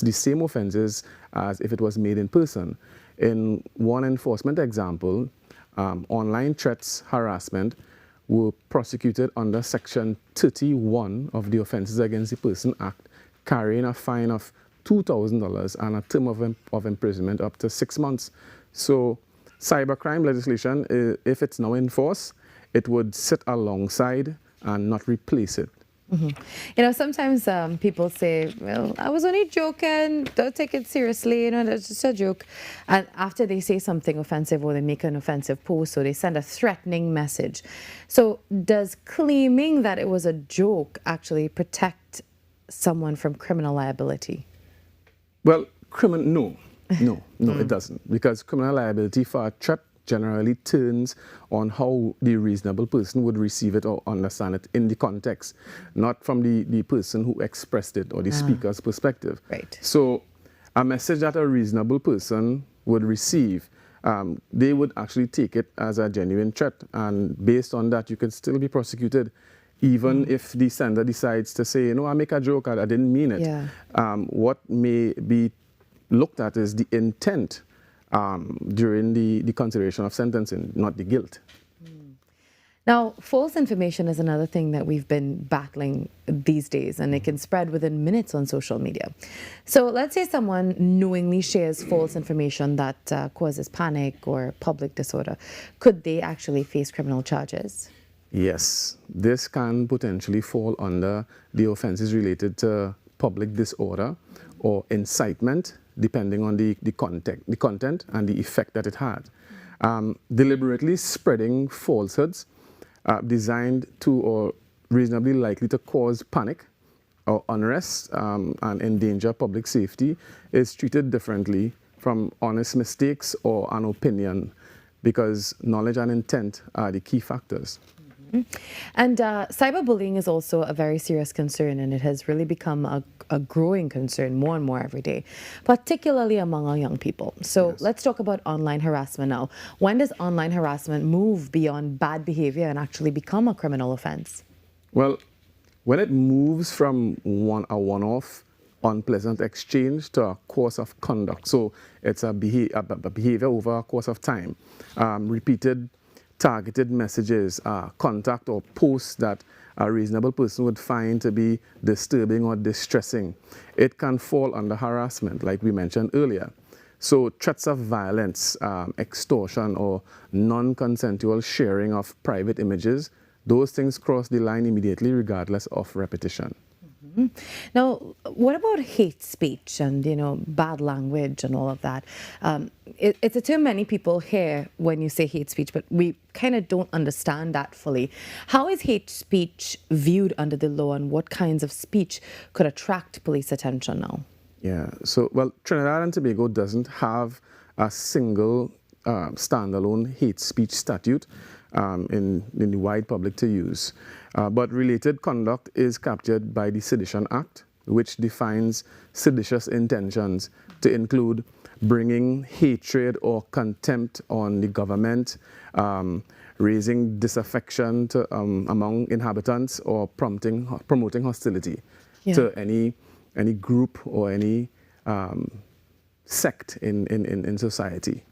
the same offenses as if it was made in person. In one enforcement example, online threats, harassment were prosecuted under Section 31 of the Offences Against the Person Act, carrying a fine of $2,000 and a term of imprisonment up to 6 months. So cybercrime legislation, if it's now enforced, it would sit alongside and not replace it. Mm-hmm. You know, sometimes people say, well, I was only joking, don't take it seriously, you know, that's just a joke. And after they say something offensive or they make an offensive post or they send a threatening message. So does claiming that it was a joke actually protect someone from criminal liability? Well, no, it doesn't. Because criminal liability for a threat generally turns on how the reasonable person would receive it or understand it in the context, not from the person who expressed it or the speaker's perspective. Right. So a message that a reasonable person would receive, they would actually take it as a genuine threat, and based on that you can still be prosecuted even if the sender decides to say, you know, I make a joke, I didn't mean it. Yeah. What may be looked at is the intent during the consideration of sentencing, not the guilt. Now, false information is another thing that we've been battling these days, and it can spread within minutes on social media. So let's say someone knowingly shares false information that causes panic or public disorder. Could they actually face criminal charges? Yes, this can potentially fall under the offenses related to public disorder or incitement, depending on the content and the effect that it had. Deliberately spreading falsehoods designed to or reasonably likely to cause panic or unrest and endanger public safety is treated differently from honest mistakes or an opinion, because knowledge and intent are the key factors. And cyberbullying is also a very serious concern, and it has really become a growing concern more and more every day, particularly among our young people. So let's talk about online harassment now. When does online harassment move beyond bad behavior and actually become a criminal offense? Well, when it moves from a one-off unpleasant exchange to a course of conduct, so it's a behavior over a course of time, repeated targeted messages, contact or posts that a reasonable person would find to be disturbing or distressing, it can fall under harassment, like we mentioned earlier. So threats of violence, extortion, or non-consensual sharing of private images, those things cross the line immediately regardless of repetition. Now, what about hate speech and, you know, bad language and all of that? It's a term many people hear when you say hate speech, but we kind of don't understand that fully. How is hate speech viewed under the law, and what kinds of speech could attract police attention now? Yeah, so, well, Trinidad and Tobago doesn't have a single standalone hate speech statute in the wide public to use. But related conduct is captured by the Sedition Act, which defines seditious intentions to include bringing hatred or contempt on the government, raising disaffection among inhabitants, or promoting hostility to any group or any sect in society.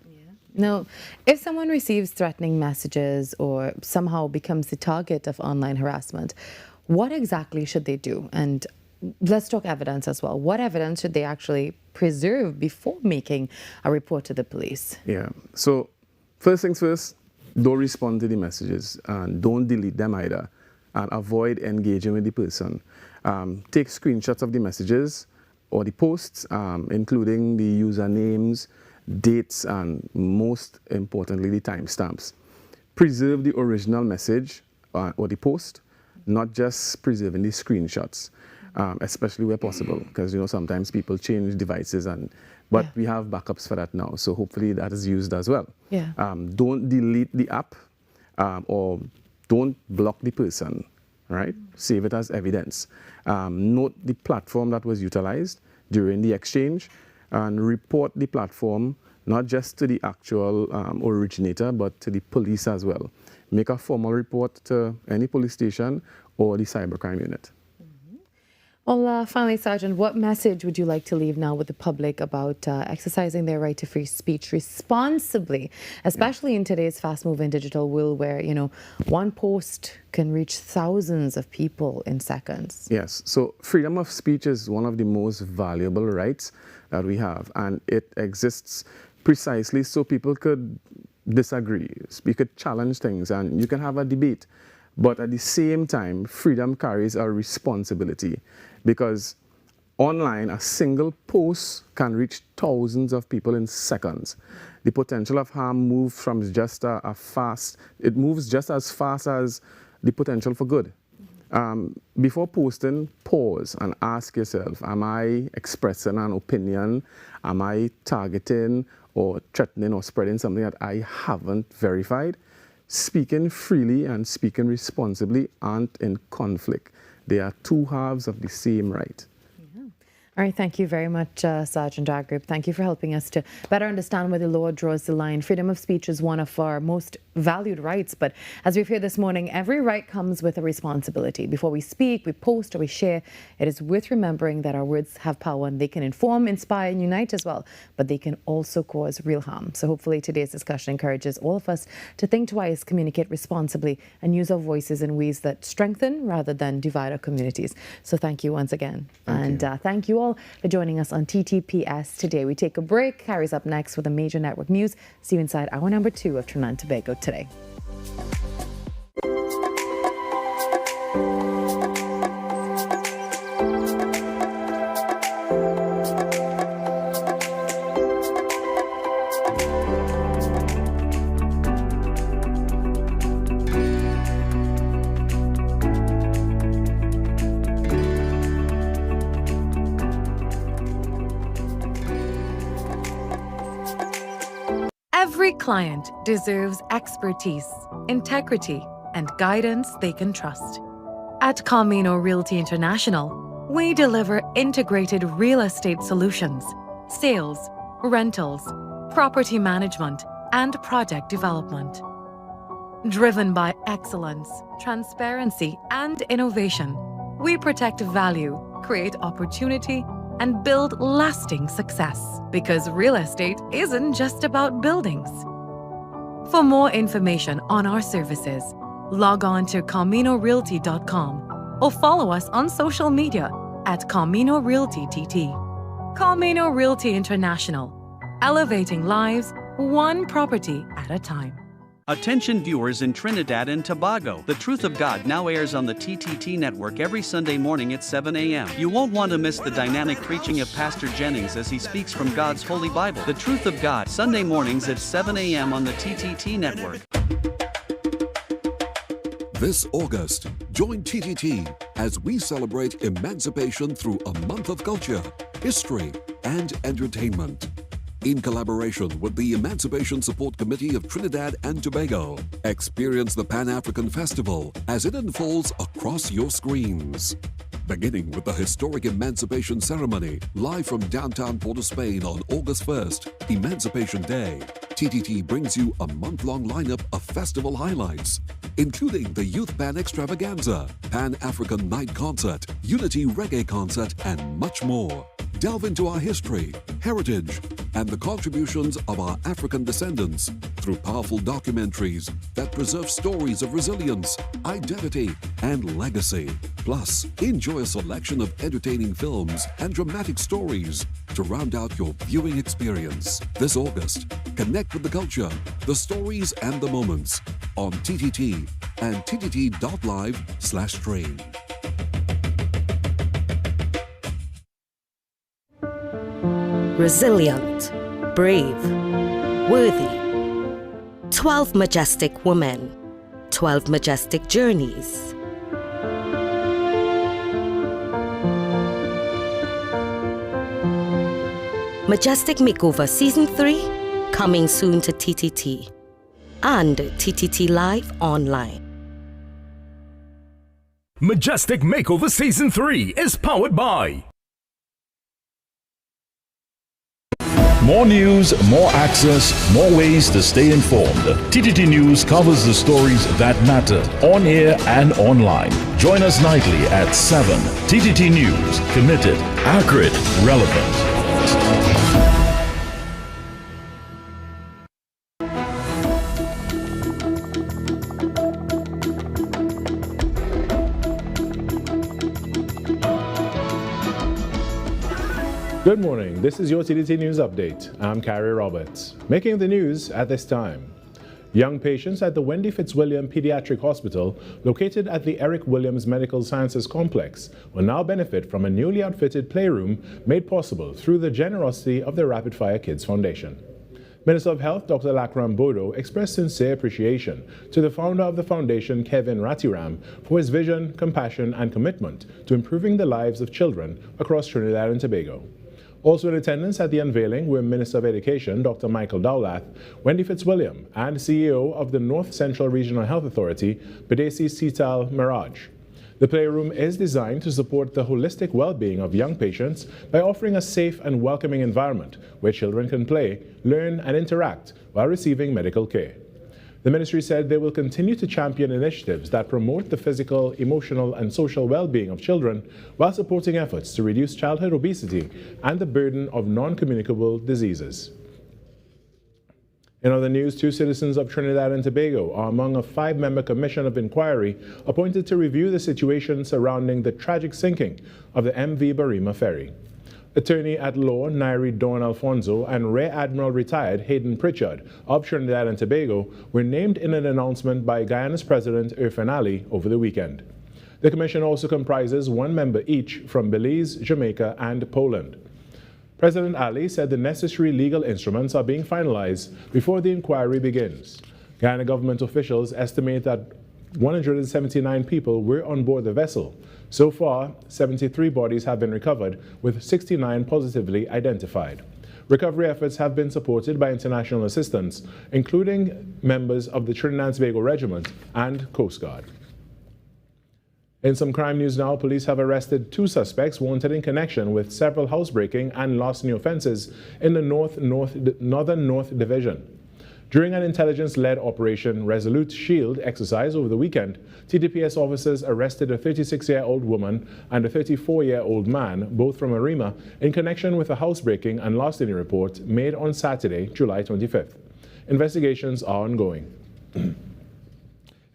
Now, if someone receives threatening messages or somehow becomes the target of online harassment, what exactly should they do? And let's talk evidence as well. What evidence should they actually preserve before making a report to the police? Yeah, so first things first, don't respond to the messages and don't delete them either, and avoid engaging with the person. Take screenshots of the messages or the posts, including the usernames, dates, and most importantly, the timestamps. Preserve the original message or the post, not just preserving the screenshots, especially where possible, because, you know, sometimes people change devices, but we have backups for that now, so hopefully that is used as well. Yeah. Don't delete the app or don't block the person, right? Save it as evidence. Note the platform that was utilized. during the exchange and report the platform not just to the actual originator, but to the police as well. Make a formal report to any police station or the cybercrime unit. Well, finally, Sergeant, what message would you like to leave now with the public about exercising their right to free speech responsibly, especially in today's fast-moving digital world where, you know, one post can reach thousands of people in seconds? Yes, so freedom of speech is one of the most valuable rights that we have, and it exists precisely so people could disagree, we could challenge things, and you can have a debate. But at the same time, freedom carries a responsibility because online, a single post can reach thousands of people in seconds. The potential of harm moves from just it moves just as fast as the potential for good. Before posting, pause and ask yourself, am I expressing an opinion? Am I targeting or threatening or spreading something that I haven't verified? Speaking freely and speaking responsibly aren't in conflict. They are two halves of the same right. All right, thank you very much, Sergeant Agrip. Thank you for helping us to better understand where the law draws the line. Freedom of speech is one of our most valued rights, but as we've heard this morning, every right comes with a responsibility. Before we speak, we post, or we share, it is worth remembering that our words have power and they can inform, inspire, and unite as well, but they can also cause real harm. So hopefully today's discussion encourages all of us to think twice, communicate responsibly, and use our voices in ways that strengthen rather than divide our communities. So thank you once again. Thank you all for joining us on TTPS today. We take a break. Carrie's up next with the major network news. See you inside hour number 2 of Trinidad and Tobago Today. Every client deserves expertise, integrity, and guidance they can trust. At Camino Realty International, we deliver integrated real estate solutions, sales, rentals, property management, and project development. Driven by excellence, transparency, and innovation, we protect value, create opportunity, and build lasting success. Because real estate isn't just about buildings. For more information on our services, log on to CaminoRealty.com or follow us on social media at Camino Realty TT. Camino Realty International, elevating lives one property at a time. Attention viewers in Trinidad and Tobago. The Truth of God now airs on the TTT network every Sunday morning at 7 a.m. You won't want to miss the dynamic preaching of Pastor Jennings as he speaks from God's Holy Bible. The Truth of God, Sunday mornings at 7 a.m. on the TTT network. This August, join TTT as we celebrate emancipation through a month of culture, history, and entertainment. In collaboration with the Emancipation Support Committee of Trinidad and Tobago, experience the Pan-African Festival as it unfolds across your screens. Beginning with the historic Emancipation Ceremony, live from downtown Port of Spain on August 1st, Emancipation Day, TTT brings you a month-long lineup of festival highlights, including the Youth Band Extravaganza, Pan-African Night Concert, Unity Reggae Concert, and much more. Delve into our history, heritage, and the contributions of our African descendants through powerful documentaries that preserve stories of resilience, identity, and legacy. Plus, enjoy a selection of entertaining films and dramatic stories to round out your viewing experience. This August, connect with the culture, the stories, and the moments on TTT and ttt.live/stream. Resilient, brave, worthy. 12 majestic women, 12 majestic journeys. Majestic Makeover Season 3, coming soon to TTT and TTT Live Online. Majestic Makeover Season 3 is powered by More news, more access, more ways to stay informed. TTT News covers the stories that matter on air and online. Join us nightly at 7. TTT News, committed, accurate, relevant. Good morning, this is your TTT News Update. I'm Carrie Roberts. Making the news at this time. Young patients at the Wendy Fitzwilliam Pediatric Hospital, located at the Eric Williams Medical Sciences Complex, will now benefit from a newly outfitted playroom made possible through the generosity of the Rapid Fire Kids Foundation. Minister of Health Dr. Lakram Bodo expressed sincere appreciation to the founder of the foundation, Kevin Ratiram, for his vision, compassion, and commitment to improving the lives of children across Trinidad and Tobago. Also in attendance at the unveiling were Minister of Education Dr. Michael Dowlath, Wendy Fitzwilliam, and CEO of the North Central Regional Health Authority, Badesi Sital Miraj. The playroom is designed to support the holistic well-being of young patients by offering a safe and welcoming environment where children can play, learn, and interact while receiving medical care. The ministry said they will continue to champion initiatives that promote the physical, emotional, and social well-being of children while supporting efforts to reduce childhood obesity and the burden of non-communicable diseases. In other news, 2 citizens of Trinidad and Tobago are among a 5-member commission of inquiry appointed to review the situation surrounding the tragic sinking of the MV Barima ferry. Attorney at law Nairi Dawn Alfonso and Rear Admiral retired Hayden Pritchard of Trinidad and Tobago were named in an announcement by Guyana's President Irfan Ali over the weekend. The commission also comprises 1 member each from Belize, Jamaica, and Poland. President Ali said the necessary legal instruments are being finalized before the inquiry begins. Guyana government officials estimate that 179 people were on board the vessel. So far, 73 bodies have been recovered, with 69 positively identified. Recovery efforts have been supported by international assistance, including members of the Trinidad and Tobago Regiment and Coast Guard. In some crime news now, police have arrested 2 suspects wanted in connection with several housebreaking and larceny offenses in the Northern North Division. During an intelligence-led Operation Resolute Shield exercise over the weekend, TDPS officers arrested a 36-year-old woman and a 34-year-old man, both from Arima, in connection with a housebreaking and larceny report made on Saturday, July 25th. Investigations are ongoing.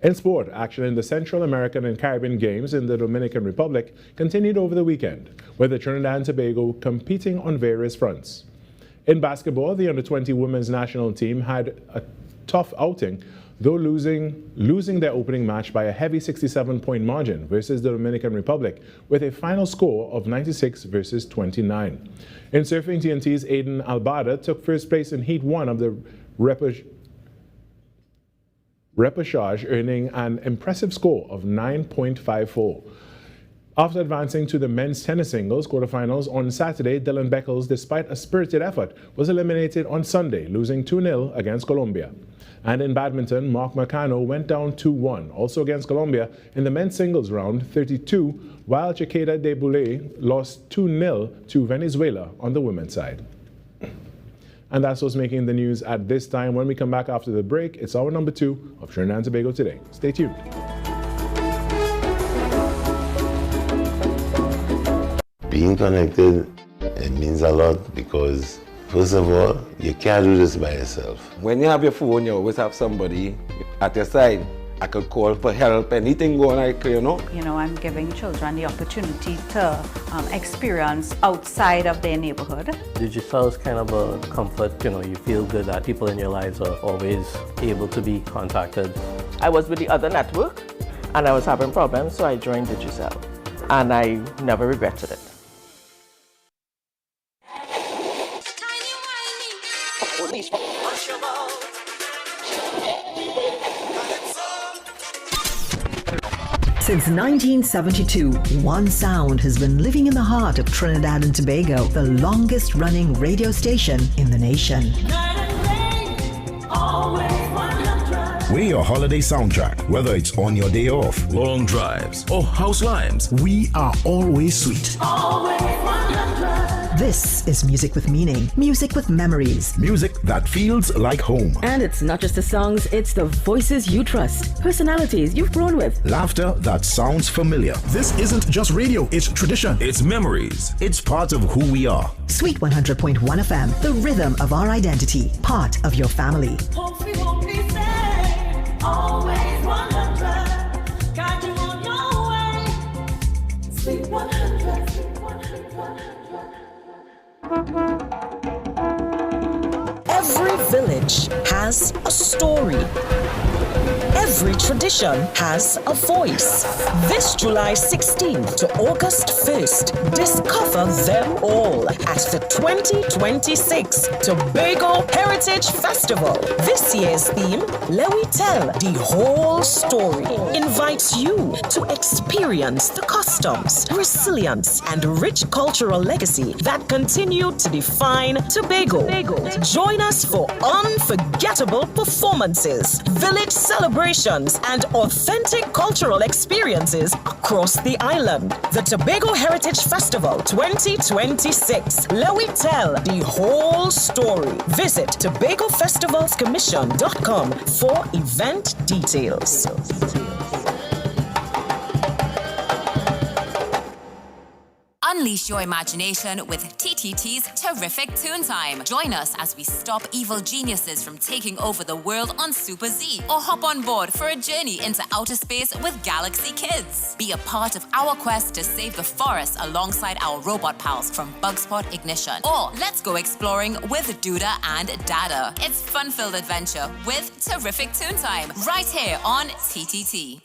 In sport, action in the Central American and Caribbean Games in the Dominican Republic continued over the weekend, with the Trinidad and Tobago competing on various fronts. In basketball, the under-20 women's national team had a tough outing, though losing their opening match by a heavy 67-point margin versus the Dominican Republic, with a final score of 96 versus 29. In surfing, TNT's Aiden Albada took first place in Heat 1 of the repechage, earning an impressive score of 9.54. After advancing to the men's tennis singles quarterfinals on Saturday, Dylan Beckles, despite a spirited effort, was eliminated on Sunday, losing 2-0 against Colombia. And in badminton, Mark Marcano went down 2-1, also against Colombia, in the men's singles round 32, while Chiquita de Boulay lost 2-0 to Venezuela on the women's side. And that's what's making the news at this time. When we come back after the break, it's hour number 2 of Trinidad and Tobago Today. Stay tuned. Being connected, it means a lot because, first of all, you can't do this by yourself. When you have your phone, you always have somebody at your side. I could call for help, anything going on, you know. I'm giving children the opportunity to experience outside of their neighborhood. Digital is kind of a comfort, you feel good that people in your lives are always able to be contacted. I was with the other network and I was having problems, so I joined Digicel. And I never regretted it. Since 1972, one sound has been living in the heart of Trinidad and Tobago, the longest running radio station in the nation. We're your holiday soundtrack, whether it's on your day off, long drives, or house lives. We are always sweet. Always 100. This is music with meaning, music with memories. Music that feels like home. And it's not just the songs, it's the voices you trust, personalities you've grown with. Laughter that sounds familiar. This isn't just radio, it's tradition. It's memories. It's part of who we are. Sweet 100.1 FM, the rhythm of our identity, part of your family. Always 100, guide you on your way. Sweet 100, sweet 100. Every village has a story. Every tradition has a voice. This July 16th to August 1st, discover them all at the 2026 Tobago Heritage Festival. This year's theme, Let We Tell the Whole Story, invites you to experience the customs, resilience, and rich cultural legacy that continue to define Tobago. Join us for unforgettable performances, village celebrations, and authentic cultural experiences across the island. The Tobago Heritage Festival 2026. Let we tell the whole story. Visit TobagoFestivalsCommission.com for event details. Unleash your imagination with TTT's Terrific Toon Time. Join us as we stop evil geniuses from taking over the world on Super Z, or hop on board for a journey into outer space with Galaxy Kids. Be a part of our quest to save the forest alongside our robot pals from Bugspot Ignition. Or let's go exploring with Duda and Dada. It's fun-filled adventure with Terrific Toon Time right here on TTT.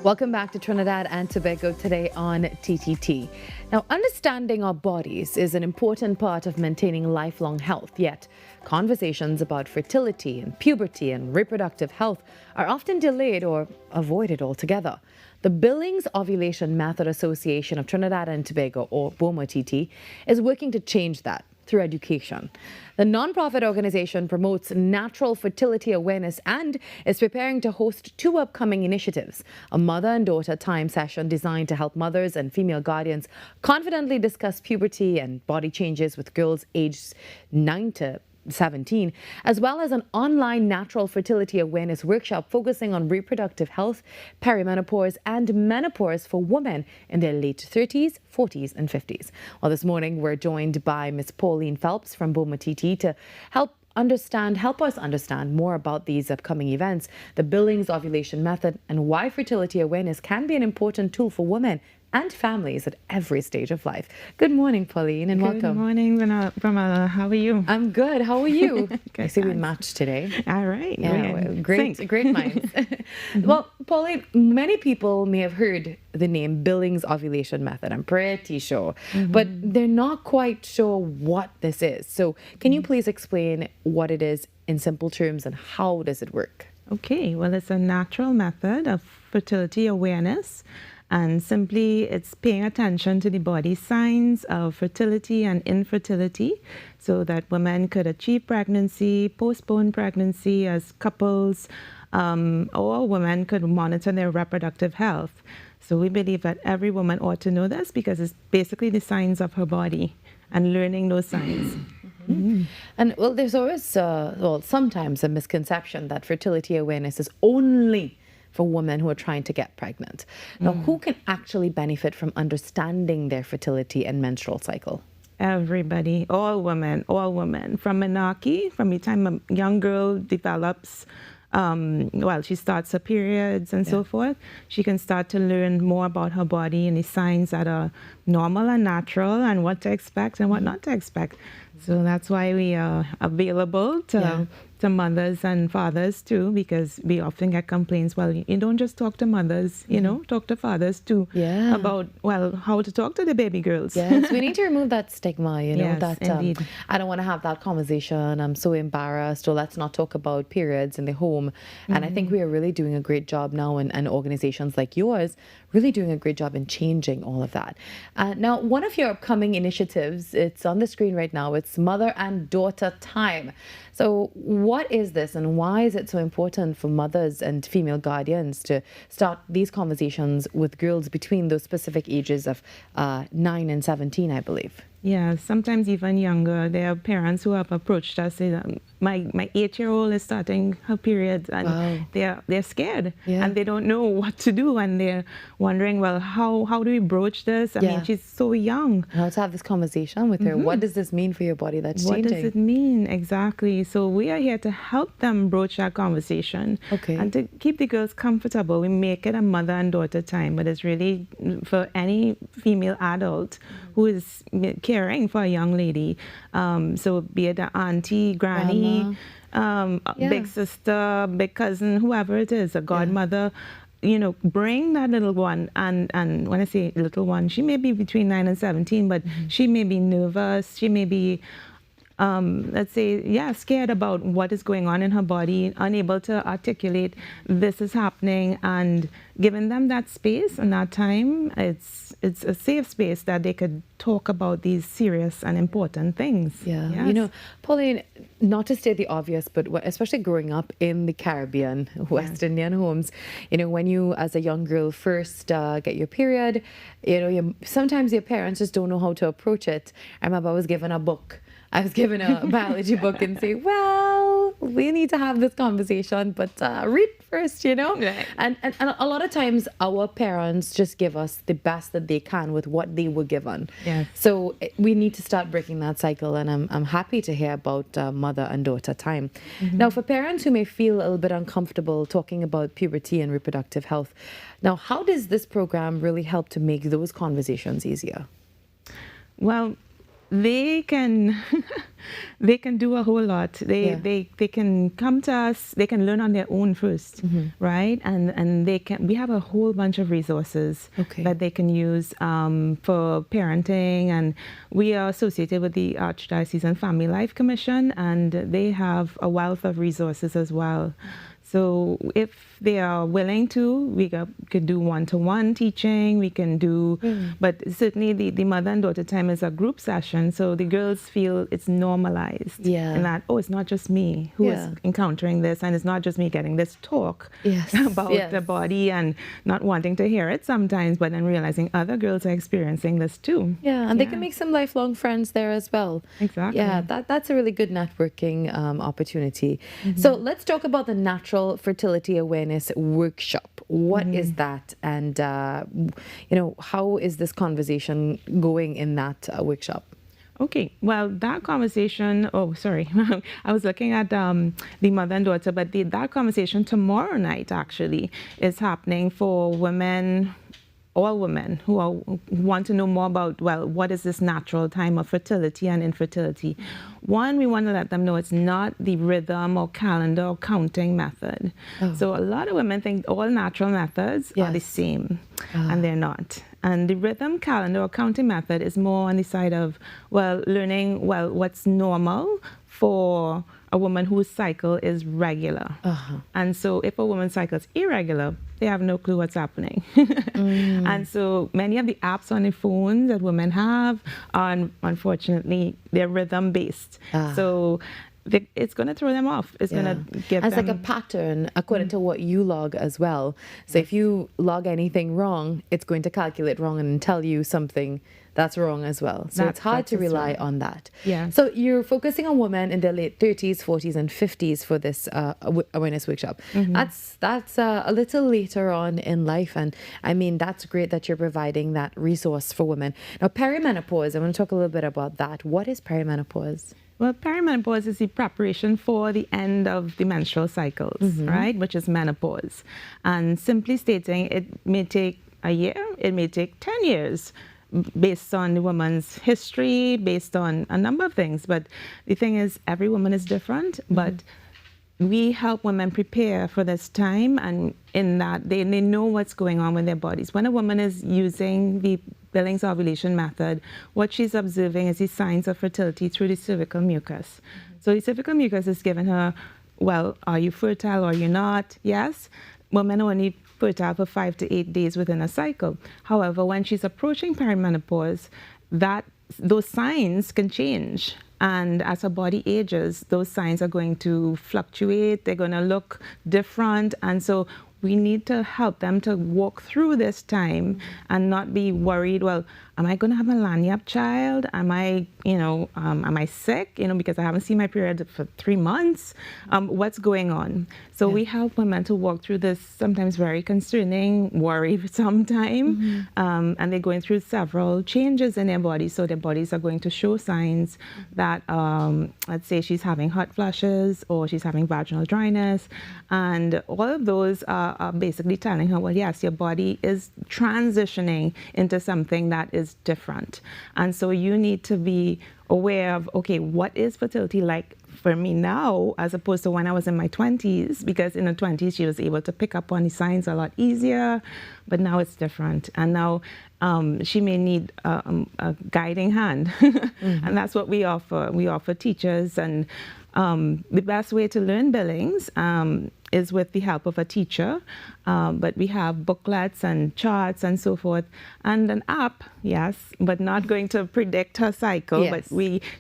Welcome back to Trinidad and Tobago Today on TTT. Now, understanding our bodies is an important part of maintaining lifelong health, yet conversations about fertility and puberty and reproductive health are often delayed or avoided altogether. The Billings Ovulation Method Association of Trinidad and Tobago, or BOMA-TT, is working to change that through education. The nonprofit organization promotes natural fertility awareness and is preparing to host 2 upcoming initiatives: a mother and daughter time session designed to help mothers and female guardians confidently discuss puberty and body changes with girls aged 9 to 17, as well as an online natural fertility awareness workshop focusing on reproductive health, perimenopause, and menopause for women in their late 30s, 40s, and 50s. Well, this morning we're joined by Ms. Pauline Phelps from BOMA-TT to help us understand more about these upcoming events, the Billings Ovulation Method, and why fertility awareness can be an important tool for women and families at every stage of life. Good morning, Pauline, and welcome. Good morning, Virmala. How are you? I'm good. How are you? I see we matched today. All right. Yeah, great minds. Well, Pauline, many people may have heard the name Billings Ovulation Method. I'm pretty sure, but they're not quite sure what this is. So can you please explain what it is in simple terms and how does it work? Okay. Well, it's a natural method of fertility awareness. And simply, it's paying attention to the body signs of fertility and infertility so that women could achieve pregnancy, postpone pregnancy as couples, or women could monitor their reproductive health. So we believe that every woman ought to know this because it's basically the signs of her body and learning those signs. And well, there's always, sometimes a misconception that fertility awareness is only for women who are trying to get pregnant. Now, who can actually benefit from understanding their fertility and menstrual cycle? Everybody, all women, from menarche, from the time a young girl develops, she starts her periods and so forth, she can start to learn more about her body and the signs that are normal and natural and what to expect and what not to expect. So that's why we are available to mothers and fathers too, because we often get complaints, well, you don't just talk to mothers, you know, talk to fathers too about, well, how to talk to the baby girls. Yes, we need to remove that stigma, you know, Yes, that indeed. I don't want to have that conversation, I'm so embarrassed, or let's not talk about periods in the home. And I think we are really doing a great job now, and organizations like yours really doing a great job in changing all of that. Now, one of your upcoming initiatives, it's on the screen right now, it's Mother and Daughter Time. So what is this, and why is it so important for mothers and female guardians to start these conversations with girls between those specific ages of 9 and 17, I believe? Yeah, sometimes even younger. There are parents who have approached us saying, my 8-year-old is starting her period, and they're scared and they don't know what to do, and they're wondering, well, how do we broach this? I mean, she's so young. How to have this conversation with her. What does this mean for your body that's What changing? does it mean? Exactly. So we are here to help them broach that conversation and to keep the girls comfortable. We make it a mother and daughter time, but it's really for any female adult who is caring for a young lady. So be it an auntie, granny, big sister, big cousin, whoever it is, a godmother, you know, bring that little one. And when I say little one, she may be between 9 and 17, but she may be nervous. She may be let's say, scared about what is going on in her body, unable to articulate this is happening, and giving them that space and that time, it's a safe space that they could talk about these serious and important things. Yeah. You know, Pauline, not to state the obvious, but especially growing up in the Caribbean, West Indian homes, you know, when you as a young girl first get your period, you know, sometimes your parents just don't know how to approach it. I remember I was given a book. I was given a biology book and say, well, we need to have this conversation, but read first, you know? Right. And a lot of times our parents just give us the best that they can with what they were given. Yes. So we need to start breaking that cycle, and I'm happy to hear about mother and daughter time. Now, for parents who may feel a little bit uncomfortable talking about puberty and reproductive health, now, how does this program really help to make those conversations easier? Well, they can do a whole lot. They can come to us. They can learn on their own first, right? And we have a whole bunch of resources that they can use for parenting. And we are associated with the Archdiocesan Family Life Commission, and they have a wealth of resources as well. So if they are willing to, we could do one-to-one teaching, we can do, but certainly the mother and daughter time is a group session, so the girls feel it's normalized. And that, it's not just me who is encountering this, and it's not just me getting this talk about the body and not wanting to hear it sometimes, but then realizing other girls are experiencing this too. And they can make some lifelong friends there as well. Exactly. Yeah, that's a really good networking opportunity. So let's talk about the Natural Fertility Awareness Workshop. What is that, and you know, how is this conversation going in that workshop? Okay, well, that conversation, I was looking at the mother and daughter, but that conversation tomorrow night actually is happening for women, all women who want to know more about, well, what is this natural time of fertility and infertility. One, we want to let them know it's not the rhythm or calendar or counting method. So a lot of women think all natural methods are the same, and they're not. And the rhythm, calendar, or counting method is more on the side of, well, learning, well, what's normal for a woman whose cycle is regular. And so if a woman's cycle is irregular, they have no clue what's happening. And so many of the apps on the phone that women have are, unfortunately, they're rhythm-based. So it's going to throw them off. It's going to give them... It's like a pattern according to what you log as well. So if you log anything wrong, it's going to calculate wrong and tell you something that's wrong as well. So it's hard to rely on that. So you're focusing on women in their late 30s, 40s, and 50s for this awareness workshop. That's a little later on in life, and I mean, that's great that you're providing that resource for women. Now, perimenopause, I want to talk a little bit about that. What is perimenopause? Well, perimenopause is the preparation for the end of the menstrual cycles, right, which is menopause. And simply stating, it may take a year, it may take 10 years. based on the woman's history, based on a number of things. But the thing is, every woman is different, but we help women prepare for this time, and in that they know what's going on with their bodies. When a woman is using the Billings ovulation method, what she's observing is the signs of fertility through the cervical mucus. So the cervical mucus is giving her, well, are you fertile or you're not? Yes. Women are only fertile for 5 to 8 days within a cycle. However, when she's approaching perimenopause, those signs can change. And as her body ages, those signs are going to fluctuate. They're going to look different. And so we need to help them to walk through this time and not be worried, well, am I going to have a lanyard child? Am I, am I sick? Because I haven't seen my period for 3 months. What's going on? So we help women to walk through this sometimes very concerning worry sometimes. And they're going through several changes in their bodies. So their bodies are going to show signs that, let's say she's having hot flushes or she's having vaginal dryness. And all of those are basically telling her, well, yes, your body is transitioning into something that is different. And so you need to be aware of, okay, what is fertility like for me now as opposed to when I was in my 20s? Because in the 20s, she was able to pick up on the signs a lot easier, but now it's different. And now she may need a guiding hand. And that's what we offer. We offer teachers, and the best way to learn Billings is with the help of a teacher, but we have booklets and charts and so forth, and an app, yes, but not going to predict her cycle, but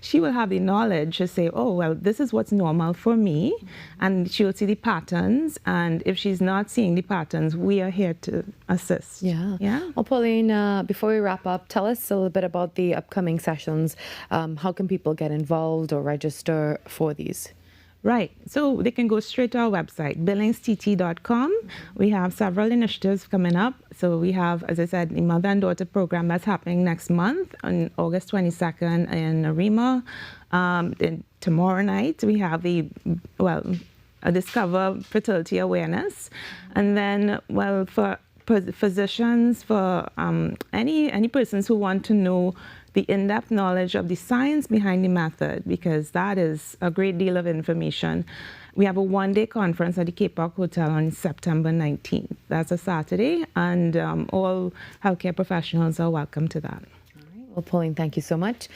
she will have the knowledge to say, oh, well, this is what's normal for me, and she will see the patterns, and if she's not seeing the patterns, we are here to assist. Yeah. Well, Pauline, before we wrap up, tell us a little bit about the upcoming sessions. How can people get involved or register for these? Right. So they can go straight to our website, billingstt.com. We have several initiatives coming up. So we have, as I said, the Mother and Daughter program that's happening next month on August 22nd in Arima. Then tomorrow night, we have a Discover Fertility Awareness. And then, for physicians, for any persons who want to know the in-depth knowledge of the science behind the method, because that is a great deal of information. We have a one-day conference at the Cape Park Hotel on September 19th. That's a Saturday, and all healthcare professionals are welcome to that. Well, Pauline, thank you so much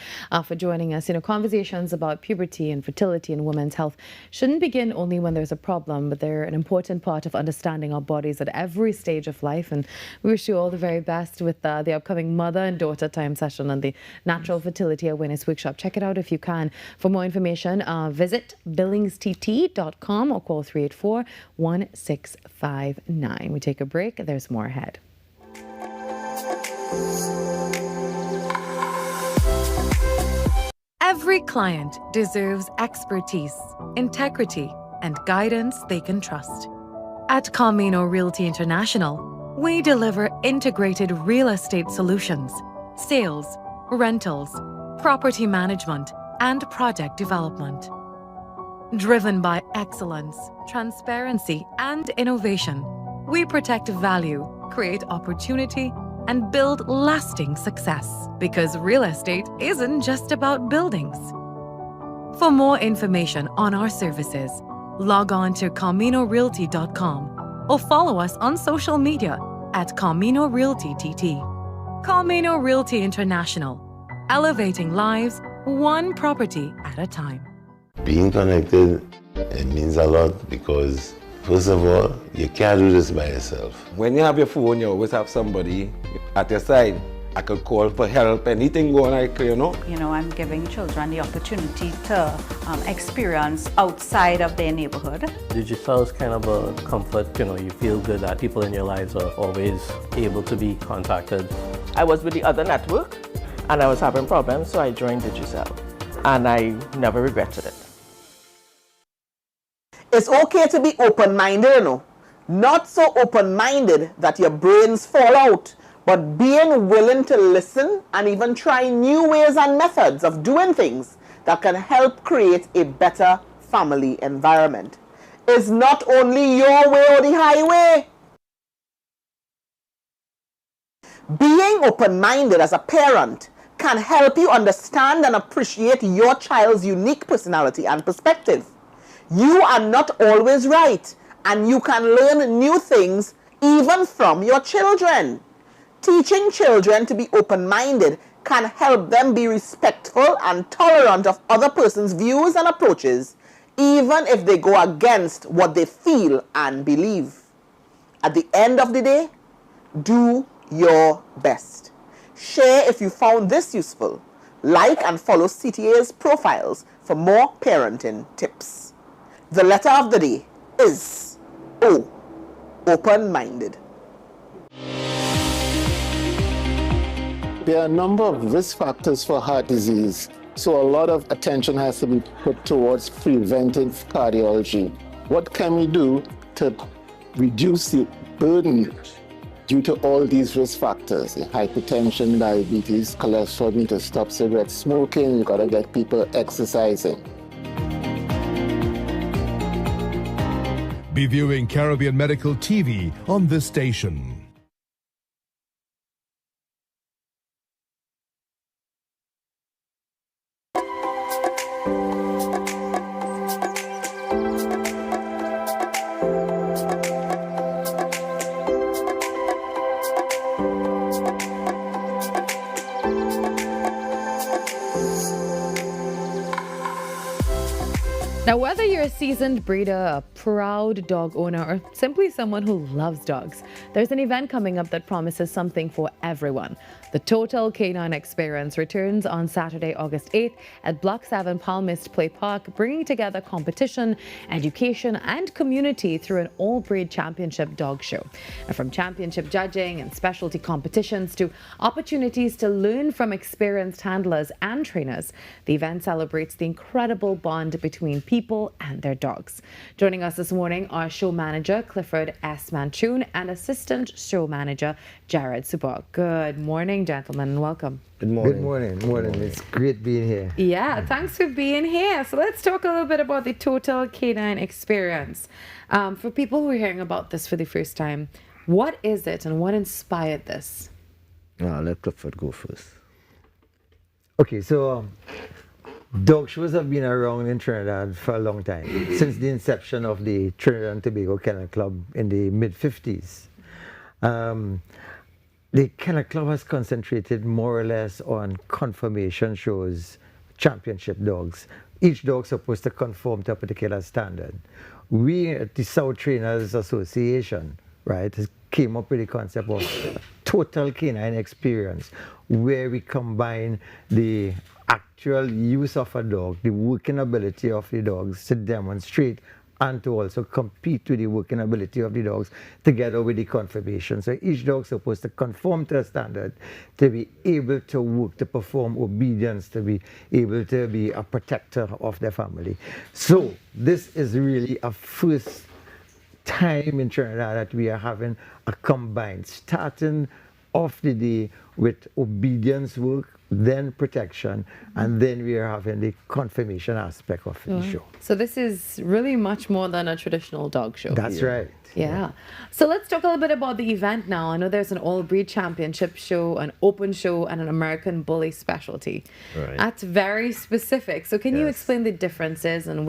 for joining us. Conversations about puberty and fertility and women's health shouldn't begin only when there's a problem, but they're an important part of understanding our bodies at every stage of life. And we wish you all the very best with the upcoming Mother and Daughter Time session and the Natural Fertility Awareness Workshop. Check it out if you can. For more information, visit billingstt.com or call 384-1659. We take a break. There's more ahead. Every client deserves expertise, integrity, and guidance they can trust. At Camino Realty International, we deliver integrated real estate solutions, sales, rentals, property management, and project development. Driven by excellence, transparency, and innovation, we protect value, create opportunity, and build lasting success, because real estate isn't just about buildings. For more information on our services, log on to CaminoRealty.com or follow us on social media at Camino Realty TT. Camino Realty International, elevating lives one property at a time. Being connected, it means a lot because first of all, you can't do this by yourself. When you have your phone, you always have somebody at your side. I could call for help, anything going on, I'm giving children the opportunity to experience outside of their neighborhood. Digicel is kind of a comfort, you feel good that people in your lives are always able to be contacted. I was with the other network and I was having problems, so I joined Digicel, and I never regretted it. It's okay to be open-minded, Not so open-minded that your brains fall out, but being willing to listen and even try new ways and methods of doing things that can help create a better family environment. It's not only your way or the highway. Being open-minded as a parent can help you understand and appreciate your child's unique personality and perspective. You are not always right, and you can learn new things even from your children. Teaching children to be open-minded can help them be respectful and tolerant of other person's views and approaches, even if they go against what they feel and believe. At the end of the day, do your best. Share if you found this useful. Like and follow CTA's profiles for more parenting tips. The letter of the day is O, open-minded. There are a number of risk factors for heart disease, so a lot of attention has to be put towards preventing cardiology. What can we do to reduce the burden due to all these risk factors? Hypertension, diabetes, cholesterol, you need to stop cigarette smoking, you gotta get people exercising. Be viewing Caribbean Medical TV on this station. Now, whether you're a seasoned breeder, a proud dog owner, or simply someone who loves dogs, there's an event coming up that promises something for everyone. The Total Canine Experience returns on Saturday, August 8th at Block 7 Palmist Play Park, bringing together competition, education, and community through an all-breed championship dog show. And from championship judging and specialty competitions to opportunities to learn from experienced handlers and trainers, the event celebrates the incredible bond between people and their dogs. Joining us this morning are show manager Clifford S. Manchun and assistant show manager Jared Subak. Good morning, gentlemen, and welcome. Good morning. Good morning. It's great being here. Yeah, thanks for being here. So let's talk a little bit about the Total Canine Experience. For people who are hearing about this for the first time, what is it and what inspired this? Let Clifford go first. Okay, so dog shows have been around in Trinidad for a long time, since the inception of the Trinidad and Tobago Kennel Club in the mid-50s. The Kennel Club has concentrated more or less on conformation shows, championship dogs. Each dog supposed to conform to a particular standard. We at the South Trainers Association, right, came up with the concept of Total Canine Experience, where we combine the actual use of a dog, the working ability of the dogs to demonstrate and to also compete with the working ability of the dogs together with the conformation. So each dog is supposed to conform to a standard to be able to work, to perform obedience, to be able to be a protector of their family. So this is really a first time in Trinidad that we are having a combined, starting off the day with obedience work, then protection, and then we are having the confirmation aspect of the show. So this is really much more than a traditional dog show. That's right. Yeah. So let's talk a little bit about the event now. I know there's an all-breed championship show, an open show, and an American bully specialty. Right. That's very specific. So can you explain the differences and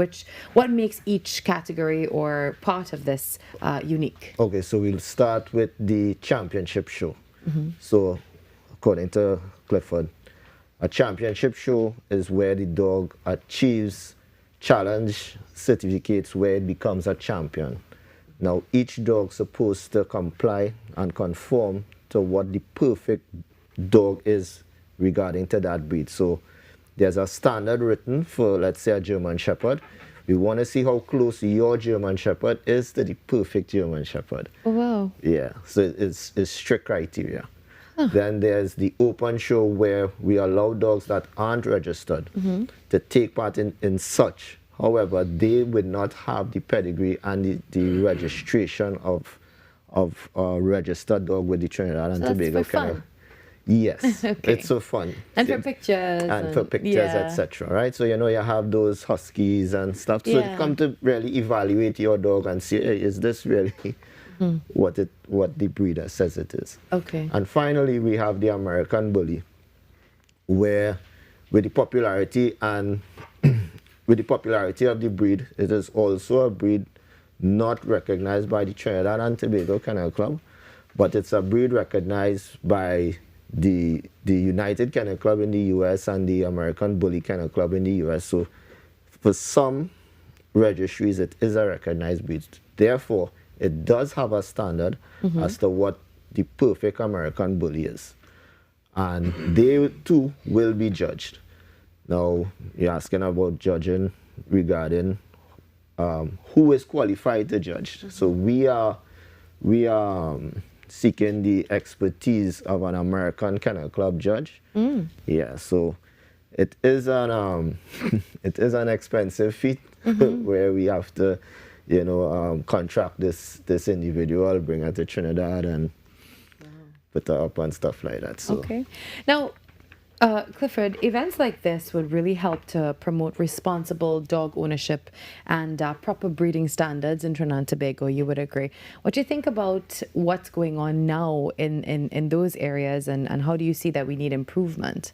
what makes each category or part of this unique? Okay, so we'll start with the championship show. So according to Clifford, a championship show is where the dog achieves challenge certificates where it becomes a champion. Now, each dog's supposed to comply and conform to what the perfect dog is regarding to that breed. So there's a standard written for, let's say, a German Shepherd. We want to see how close your German Shepherd is to the perfect German Shepherd. Oh, wow. Yeah, so it's strict criteria. Then there's the open show where we allow dogs that aren't registered to take part in such. However, they would not have the pedigree and the registration of a registered dog with the Trinidad and Tobago Kennel. Yes, Okay. It's so fun. And for pictures. And for pictures, etc. Right? So, you have those huskies and stuff. So you come to really evaluate your dog and see, hey, is this really what the breeder says it is. Okay. And finally, we have the American Bully, where with the popularity and with the popularity of the breed, it is also a breed not recognized by the Trinidad and Tobago Kennel Club, but it's a breed recognized by the United Kennel Club in the US and the American Bully Kennel Club in the US. So for some registries, it is a recognized breed. Therefore, it does have a standard as to what the perfect American Bully is. And they too will be judged. Now, you're asking about judging regarding who is qualified to judge. So we are seeking the expertise of an American Kennel Club judge. Yeah, so it is an it is an expensive feat where we have to, contract this individual, bring her to Trinidad and put her up and stuff like that. So. Okay. Now, Clifford, events like this would really help to promote responsible dog ownership and proper breeding standards in Trinidad and Tobago, you would agree. What do you think about what's going on now in those areas, and how do you see that we need improvement?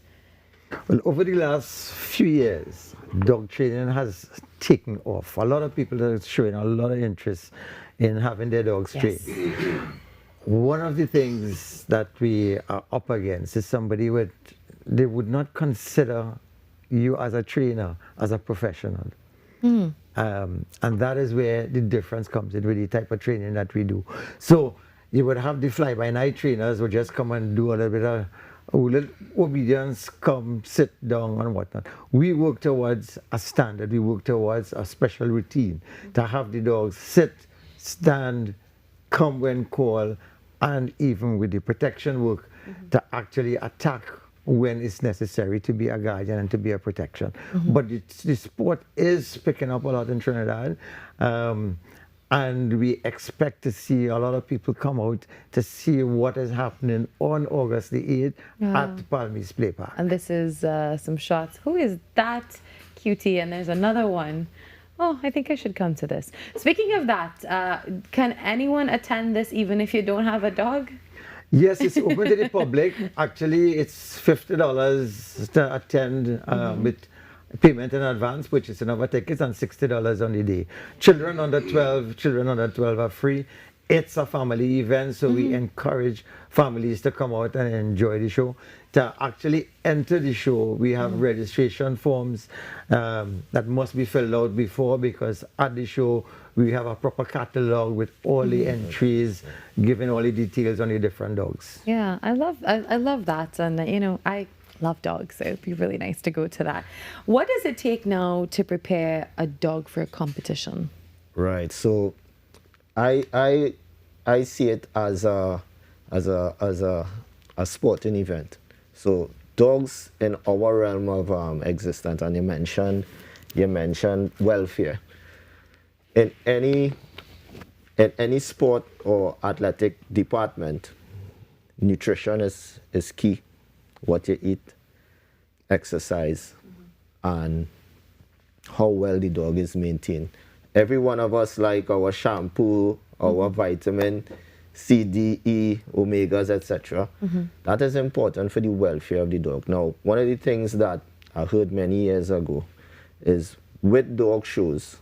Well, over the last few years, dog training has taken off. A lot of people are showing a lot of interest in having their dogs trained. One of the things that we are up against is somebody they would not consider you as a trainer, as a professional. And that is where the difference comes in with the type of training that we do. So you would have the fly-by-night trainers who just come and do a little bit of obedience, come, sit down and whatnot. We work towards a standard. We work towards a special routine to have the dogs sit, stand, come when called, and even with the protection work to actually attack when it's necessary to be a guardian and to be a protection. But the sport is picking up a lot in Trinidad, and we expect to see a lot of people come out to see what is happening on August the 8th at Palmy's Play Park. And this is some shots. Who is that cutie? And there's another one. Oh, I think I should come to this. Speaking of that, can anyone attend this even if you don't have a dog? Yes, it's open to the public. Actually, it's $50 to attend with payment in advance, purchasing of a tickets, and $60 on the day. Children under 12 are free. It's a family event, so we encourage families to come out and enjoy the show. To actually enter the show, we have registration forms that must be filled out before, because at the show we have a proper catalog with all the entries, giving all the details on the different dogs. Yeah, I love that, and I love dogs, so it'd be really nice to go to that. What does it take now to prepare a dog for a competition? Right. So I see it as a sporting event. So dogs in our realm of existence, and you mentioned welfare. In any sport or athletic department, nutrition is key. What you eat, exercise, and how well the dog is maintained. Every one of us like our shampoo, our vitamin C, D, E, omegas, etc. That is important for the welfare of the dog. Now, one of the things that I heard many years ago is with dog shows,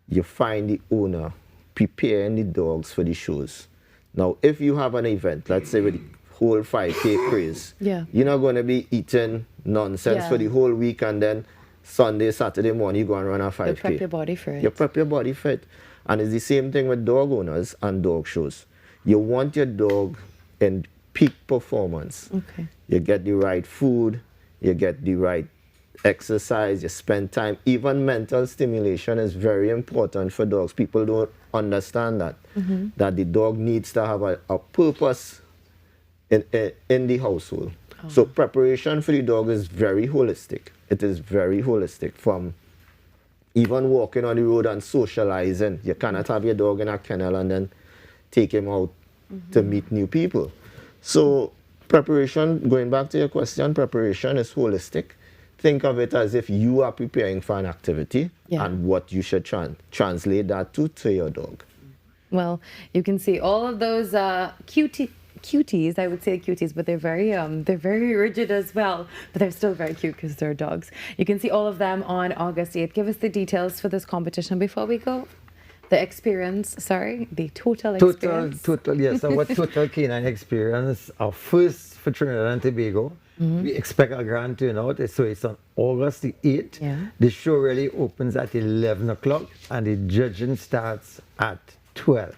you find the owner preparing the dogs for the shows. Now, if you have an event, let's say with the whole 5K craze, you're not going to be eating nonsense for the whole week, and then Sunday, Saturday morning, you go and run a 5K. You prep your body for it. You prep your body for it. And it's the same thing with dog owners and dog shows. You want your dog in peak performance. Okay. You get the right food, you get the right exercise, you spend time. Even mental stimulation is very important for dogs. People don't understand that, that the dog needs to have a purpose in the household. So preparation for the dog is very holistic. It is very holistic, from even walking on the road and socializing. You cannot have your dog in a kennel and then take him out to meet new people. So preparation, going back to your question, preparation is holistic. Think of it as if you are preparing for an activity and what you should translate that to your dog. Well, you can see all of those cuties, I would say cuties, but they're very rigid as well, but they're still very cute because they're dogs. You can see all of them on August 8th. Give us the details for this competition before we go. The total experience. Yes, our total canine experience, our first for Trinidad and Tobago. We expect a grand turnout, so it's on August the 8th. Yeah. The show really opens at 11 o'clock and the judging starts at 12.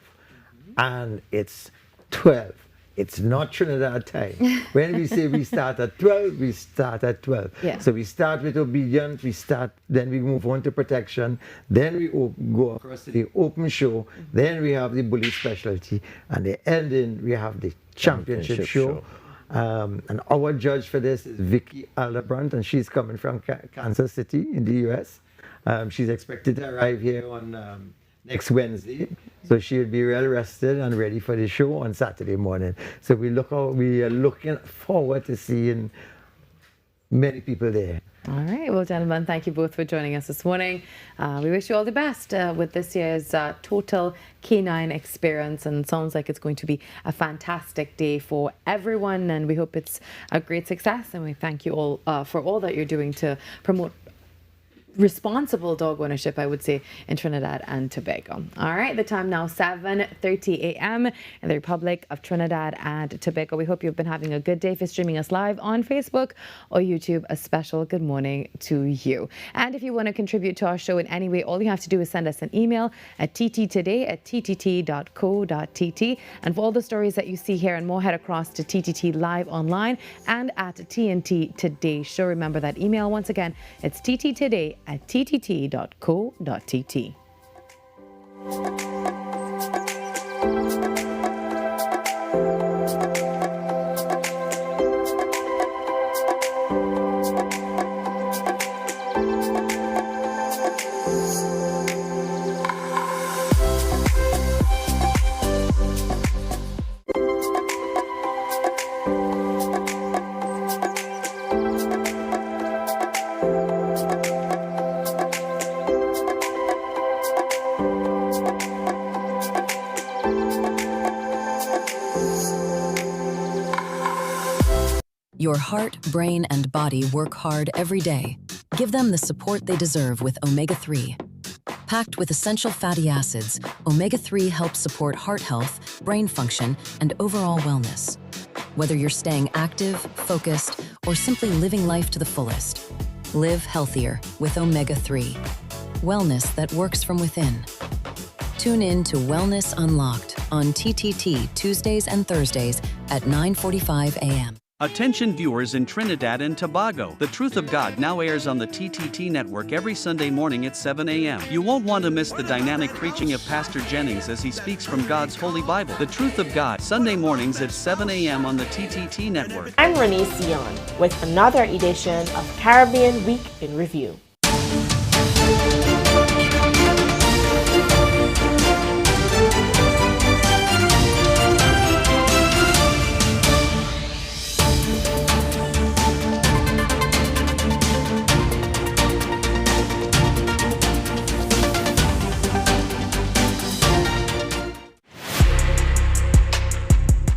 And it's 12. It's not Trinidad time. When we say we start at 12, we start at 12. Yeah. So we start with obedience, then we move on to protection, then we go across to the open show, then we have the bully specialty, and the ending we have the championship show. And our judge for this is Vicky Alderbrandt, and she's coming from Kansas City in the US. She's expected to arrive here on next Wednesday, so she'll be well rested and ready for the show on Saturday morning. So we are looking forward to seeing many people there. All right. Well, gentlemen, thank you both for joining us this morning. We wish you all the best with this year's total canine experience, and it sounds like it's going to be a fantastic day for everyone, and we hope it's a great success, and we thank you all for all that you're doing to promote responsible dog ownership, I would say, in Trinidad and Tobago. All right, the time now 7:30 a.m. in the Republic of Trinidad and Tobago. We hope you've been having a good day. If you're streaming us live on Facebook or YouTube, a special good morning to you. And if you want to contribute to our show in any way, all you have to do is send us an email at ttt.today@ttt.co.tt. And for all the stories that you see here and more, head across to TTT Live online and at TNT Today Show. Remember that email once again, it's ttt@ttt.co.tt. Your heart, brain, and body work hard every day. Give them the support they deserve with omega-3. Packed with essential fatty acids, omega-3 helps support heart health, brain function, and overall wellness. Whether you're staying active, focused, or simply living life to the fullest, live healthier with omega-3. Wellness that works from within. Tune in to Wellness Unlocked on TTT Tuesdays and Thursdays at 9:45 a.m. Attention viewers in Trinidad and Tobago. The Truth of God now airs on the TTT network every Sunday morning at 7 a.m. You won't want to miss the dynamic preaching of Pastor Jennings as he speaks from God's Holy Bible. The Truth of God, Sunday mornings at 7 a.m. on the TTT network. I'm Renee Sion with another edition of Caribbean Week in Review.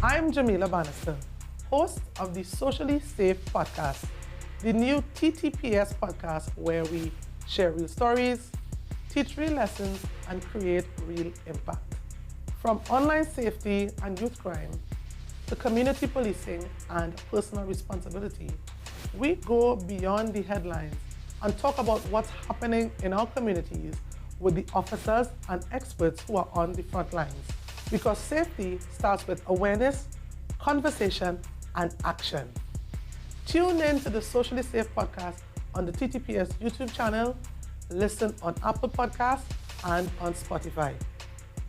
I'm Jamila Bannister, host of the Socially Safe podcast, the new TTPS podcast where we share real stories, teach real lessons, and create real impact. From online safety and youth crime to community policing and personal responsibility, we go beyond the headlines and talk about what's happening in our communities with the officers and experts who are on the front lines. Because safety starts with awareness, conversation, and action. Tune in to the Socially Safe podcast on the TTPS YouTube channel, listen on Apple Podcasts, and on Spotify.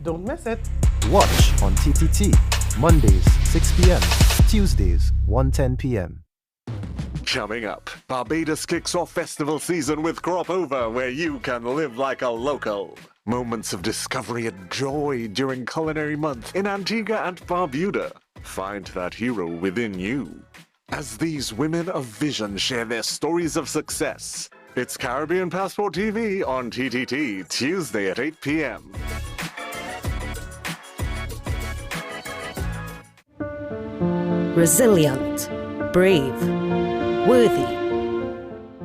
Don't miss it. Watch on TTT, Mondays, 6 p.m., Tuesdays, 1:10 p.m. Coming up, Barbados kicks off festival season with Crop Over, where you can live like a local. Moments of discovery and joy during Culinary Month in Antigua and Barbuda. Find that hero within you. As these women of vision share their stories of success, it's Caribbean Passport TV on TTT, Tuesday at 8 p.m. resilient, brave, worthy.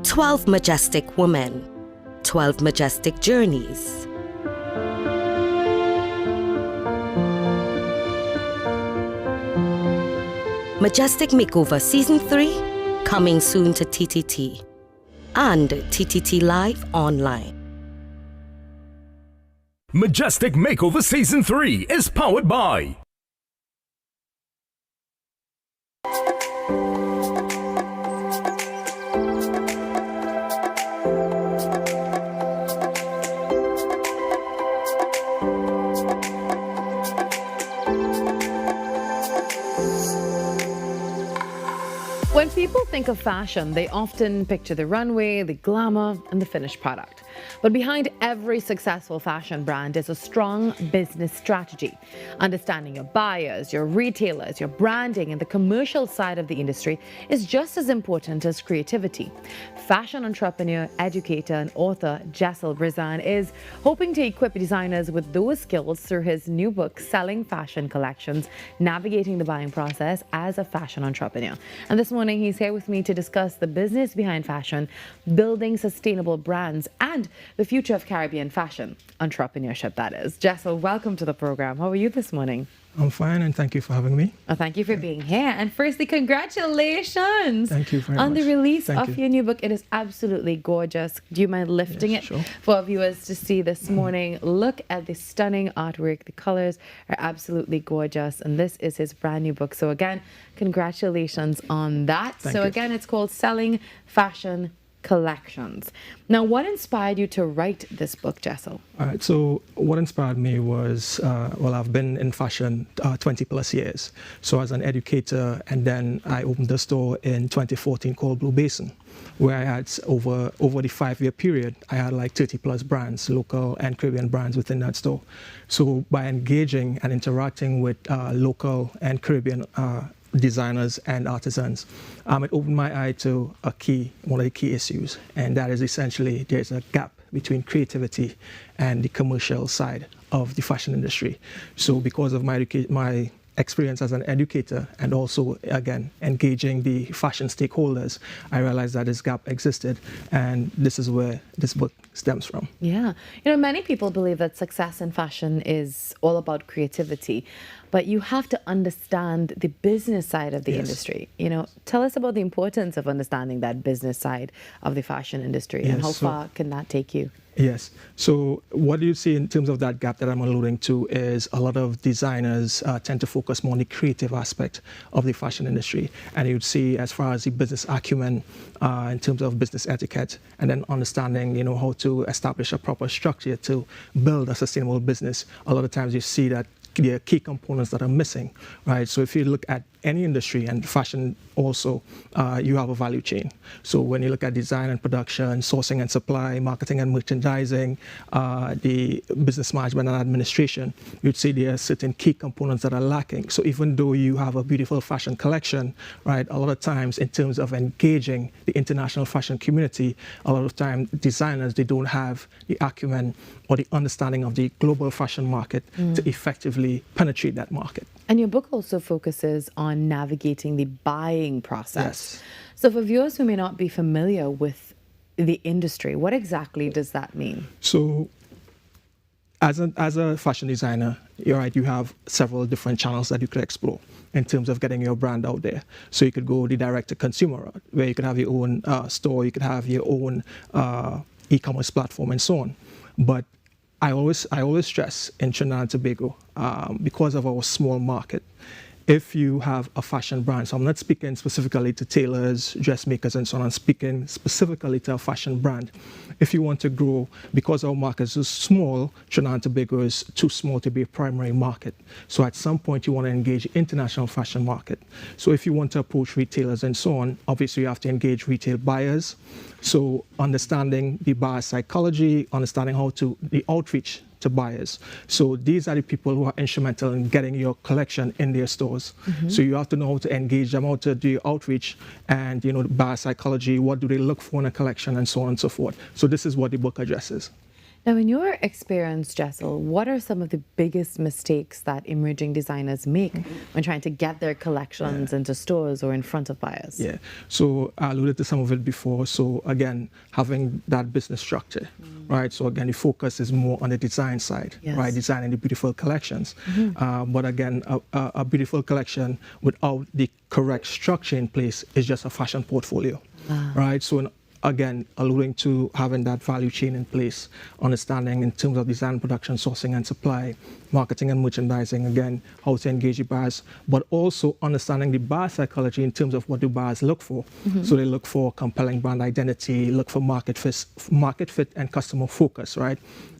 12 majestic women, 12 majestic journeys. Majestic Makeover Season 3, coming soon to TTT and TTT Live Online. Majestic Makeover Season 3 is powered by When people think of fashion, they often picture the runway, the glamour, and the finished product. But behind every successful fashion brand is a strong business strategy. Understanding your buyers, your retailers, your branding, and the commercial side of the industry is just as important as creativity. Fashion entrepreneur, educator, and author Jessel Brizan is hoping to equip designers with those skills through his new book, Selling Fashion Collections, Navigating the Buying Process as a Fashion Entrepreneur. And this morning, he's here with me to discuss the business behind fashion, building sustainable brands, and the future of Caribbean fashion. Entrepreneurship, that is. Jessel, welcome to the program. How are you this morning? I'm fine, and thank you for having me. Well, thank you for being here. And firstly, congratulations Thank you very on much. the release Thank of you. your new book. It is absolutely gorgeous. Do you mind lifting it for our viewers to see this morning? Look at the stunning artwork. The colors are absolutely gorgeous. And this is his brand new book. So again, congratulations on that. Thank so you. again, it's called Selling Fashion Collections. Now, what inspired you to write this book, Jessel? All right, so what inspired me was, well, I've been in fashion 20 plus years. So as an educator, and then I opened a store in 2014 called Blue Basin, where I had over the 5-year period, I had like 30 plus brands, local and Caribbean brands within that store. So by engaging and interacting with local and Caribbean designers and artisans, it opened my eye to one of the key issues, and that is essentially there's a gap between creativity and the commercial side of the fashion industry. So because of my experience as an educator and also, again, engaging the fashion stakeholders, I realized that this gap existed, and this is where this book stems from. Yeah. You know, many people believe that success in fashion is all about creativity, but you have to understand the business side of the industry. You know, tell us about the importance of understanding that business side of the fashion industry and how far can that take you? Yes. So what you see in terms of that gap that I'm alluding to is a lot of designers tend to focus more on the creative aspect of the fashion industry. And you'd see as far as the business acumen in terms of business etiquette, and then understanding, you know, how to establish a proper structure to build a sustainable business. A lot of times you see that there are key components that are missing, right? So if you look at any industry, and fashion also, you have a value chain. So when you look at design and production, sourcing and supply, marketing and merchandising, the business management and administration, you'd see there are certain key components that are lacking. So even though you have a beautiful fashion collection, right, a lot of times in terms of engaging the international fashion community, a lot of time designers, they don't have the acumen or the understanding of the global fashion market to effectively penetrate that market. And your book also focuses on navigating the buying process. Yes. So for viewers who may not be familiar with the industry, what exactly does that mean? So as a fashion designer, you're right, you have several different channels that you could explore in terms of getting your brand out there. So you could go the direct-to-consumer route, where you could have your own store, you could have your own e-commerce platform and so on. But I always stress in Trinidad and Tobago, because of our small market, if you have a fashion brand, so I'm not speaking specifically to tailors, dressmakers, and so on, I'm speaking specifically to a fashion brand. If you want to grow, because our market is small, Trinidad and Tobago is too small to be a primary market. So at some point, you want to engage the international fashion market. So if you want to approach retailers and so on, obviously you have to engage retail buyers. So understanding the buyer psychology, understanding the outreach to buyers. So these are the people who are instrumental in getting your collection in their stores. So you have to know how to engage them, how to do your outreach, and, you know, buyer psychology, what do they look for in a collection, and so on and so forth. So this is what the book addresses. Now, in your experience, Jessel, what are some of the biggest mistakes that emerging designers make when trying to get their collections into stores or in front of buyers? Yeah, so I alluded to some of it before. So again, having that business structure, right? So again, the focus is more on the design side, right? Designing the beautiful collections. But again, a beautiful collection without the correct structure in place is just a fashion portfolio, right? So again, alluding to having that value chain in place, understanding in terms of design, production, sourcing and supply, marketing and merchandising, again, how to engage the buyers, but also understanding the buyer psychology in terms of what do buyers look for. So they look for compelling brand identity, look for market fit and customer focus, right?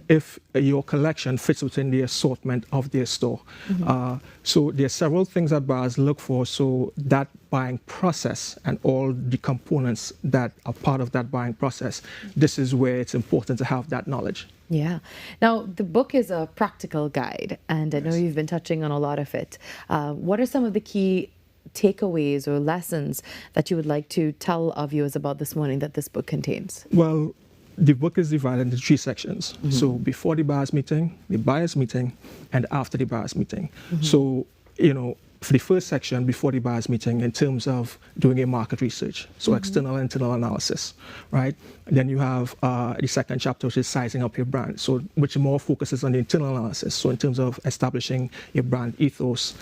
If your collection fits within the assortment of their store. So there are several things that buyers look for. So that buying process and all the components that are part of that buying process, this is where it's important to have that knowledge. Yeah. Now, the book is a practical guide, and I know you've been touching on a lot of it. What are some of the key takeaways or lessons that you would like to tell our viewers about this morning that this book contains? Well, the book is divided into 3 sections. So before the buyer's meeting, the buyer's meeting, and after the buyer's meeting. So, you know, for the first section, before the buyer's meeting, in terms of doing a market research, so external and internal analysis, right? Then you have the second chapter, which is sizing up your brand, so which more focuses on the internal analysis. So in terms of establishing your brand ethos,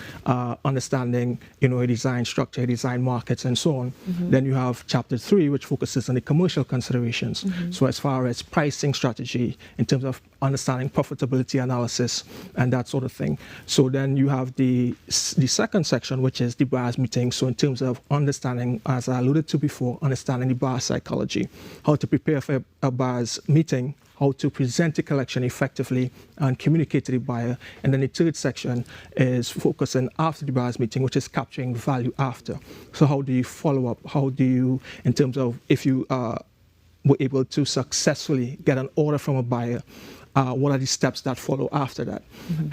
understanding, you know, a design structure, design markets, and so on. Then you have chapter 3, which focuses on the commercial considerations. So as far as pricing strategy, in terms of understanding profitability analysis and that sort of thing. So then you have the second section, which is the buyer's meeting. So in terms of understanding, as I alluded to before, understanding the buyer psychology, how to prepare for a buyer's meeting, how to present the collection effectively and communicate to the buyer. And then the third section is focusing after the buyer's meeting, which is capturing value after. So how do you follow up? How do you, in terms of if you were able to successfully get an order from a buyer, what are the steps that follow after that?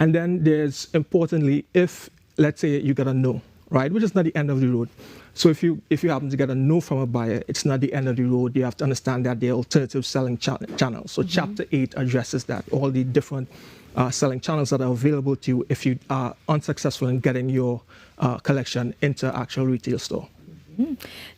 And then there's, importantly, if, let's say you get a no, right, which is not the end of the road. So if you happen to get a no from a buyer, it's not the end of the road. You have to understand that there are alternative selling channels. So chapter 8 addresses that, all the different selling channels that are available to you if you are unsuccessful in getting your collection into actual retail store.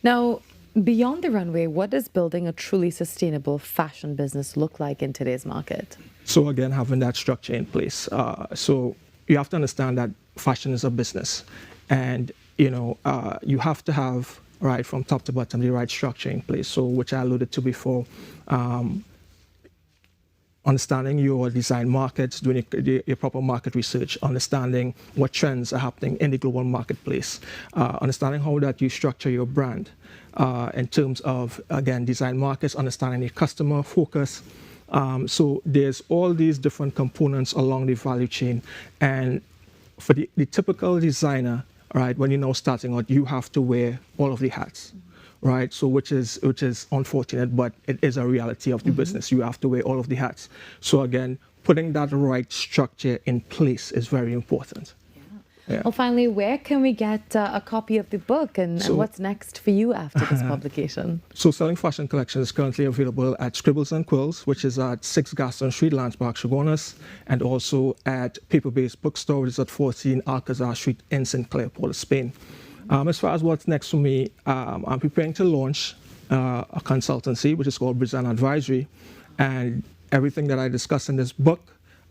Now, beyond the runway, what does building a truly sustainable fashion business look like in today's market? So again, having that structure in place. So you have to understand that fashion is a business, and you know you have to have, right from top to bottom, the right structure in place. So which I alluded to before. Understanding your design markets, doing your proper market research, understanding what trends are happening in the global marketplace, understanding how that you structure your brand in terms of, again, design markets, understanding your customer focus. So there's all these different components along the value chain. And for the typical designer, right, when you're now starting out, you have to wear all of the hats. Right, so which is unfortunate, but it is a reality of the business. You have to wear all of the hats. So again, putting that right structure in place is very important. Yeah. Well, finally, where can we get a copy of the book, and what's next for you after this publication? So Selling Fashion Collection is currently available at Scribbles and Quills, which is at 6 Gaston Street, Lance Park, Chaguanas, and also at Paper-Based Bookstore, which is at 14 Alcazar Street in St. Clair, Port of Spain. As far as what's next for me, I'm preparing to launch a consultancy, which is called Brizan Advisory. And everything that I discuss in this book,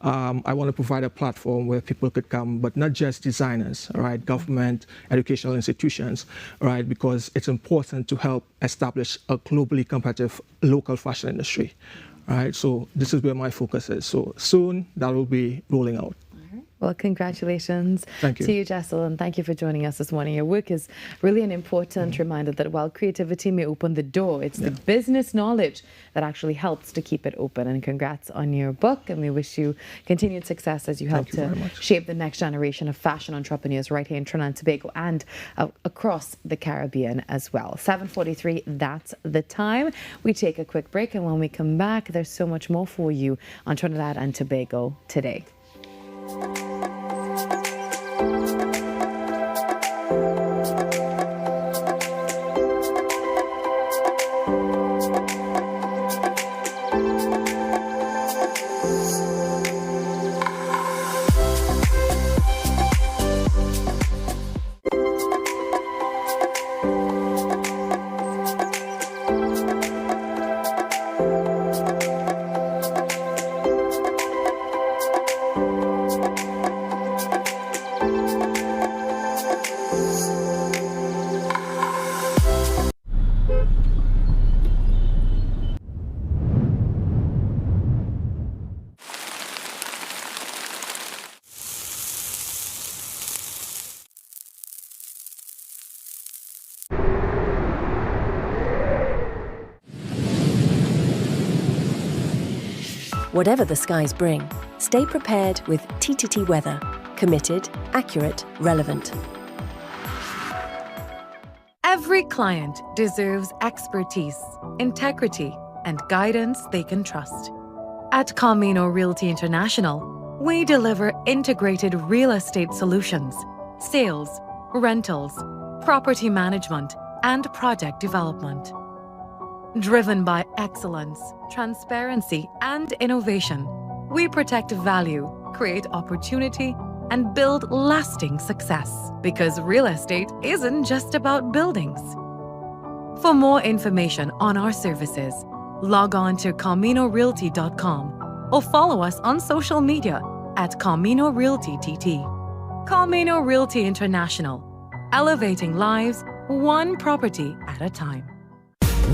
I want to provide a platform where people could come, but not just designers, right? Government, educational institutions, right? Because it's important to help establish a globally competitive local fashion industry, right? So this is where my focus is. So soon that will be rolling out. Well, congratulations to you, Jessel, and thank you for joining us this morning. Your work is really an important reminder that while creativity may open the door, it's the business knowledge that actually helps to keep it open. And congrats on your book, and we wish you continued success as you help to shape the next generation of fashion entrepreneurs right here in Trinidad and Tobago and across the Caribbean as well. 7:43, that's the time. We take a quick break, and when we come back, there's so much more for you on Trinidad and Tobago Today. Whatever the skies bring, stay prepared with TTT Weather. Committed, accurate, relevant. Every client deserves expertise, integrity, and guidance they can trust. At Camino Realty International, we deliver integrated real estate solutions, sales, rentals, property management, and project development. Driven by excellence, transparency, and innovation, we protect value, create opportunity, and build lasting success. Because real estate isn't just about buildings. For more information on our services, log on to CaminoRealty.com or follow us on social media at Camino Realty TT. Camino Realty International, elevating lives one property at a time.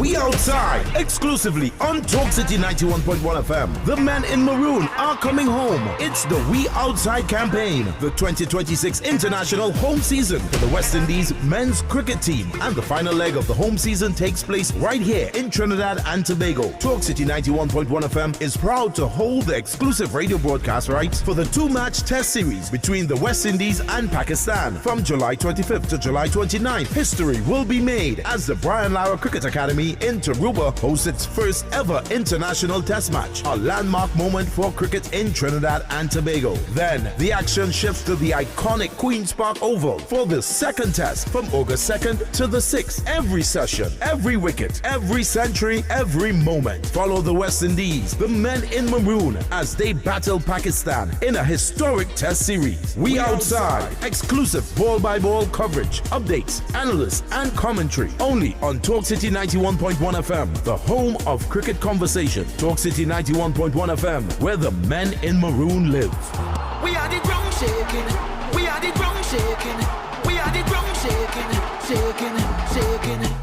We outside, exclusively on Talk City 91.1 FM. The men in maroon are coming home. It's the We Outside campaign, the 2026 international home season for the West Indies men's cricket team. And the final leg of the home season takes place right here in Trinidad and Tobago. Talk City 91.1 FM is proud to hold the exclusive radio broadcast rights for the 2-match test series between the West Indies and Pakistan from July 25th to July 29th. History will be made as the Brian Lara Cricket Academy in Taruba hosts its first ever international test match, a landmark moment for cricket in Trinidad and Tobago. Then the action shifts to the iconic Queen's Park Oval for the second test from August 2nd to the 6th. Every session, every wicket, every century, every moment. Follow the West Indies, the men in maroon, as they battle Pakistan in a historic test series. We outside, exclusive ball-by-ball coverage, updates, analysts, and commentary only on Talk City 91.1 FM, the home of cricket conversation. Talk City 91.1 FM, where the men in maroon live. We are the drum shaking. We are the drum shaking. We are the drum shaking. Shaking, shaking.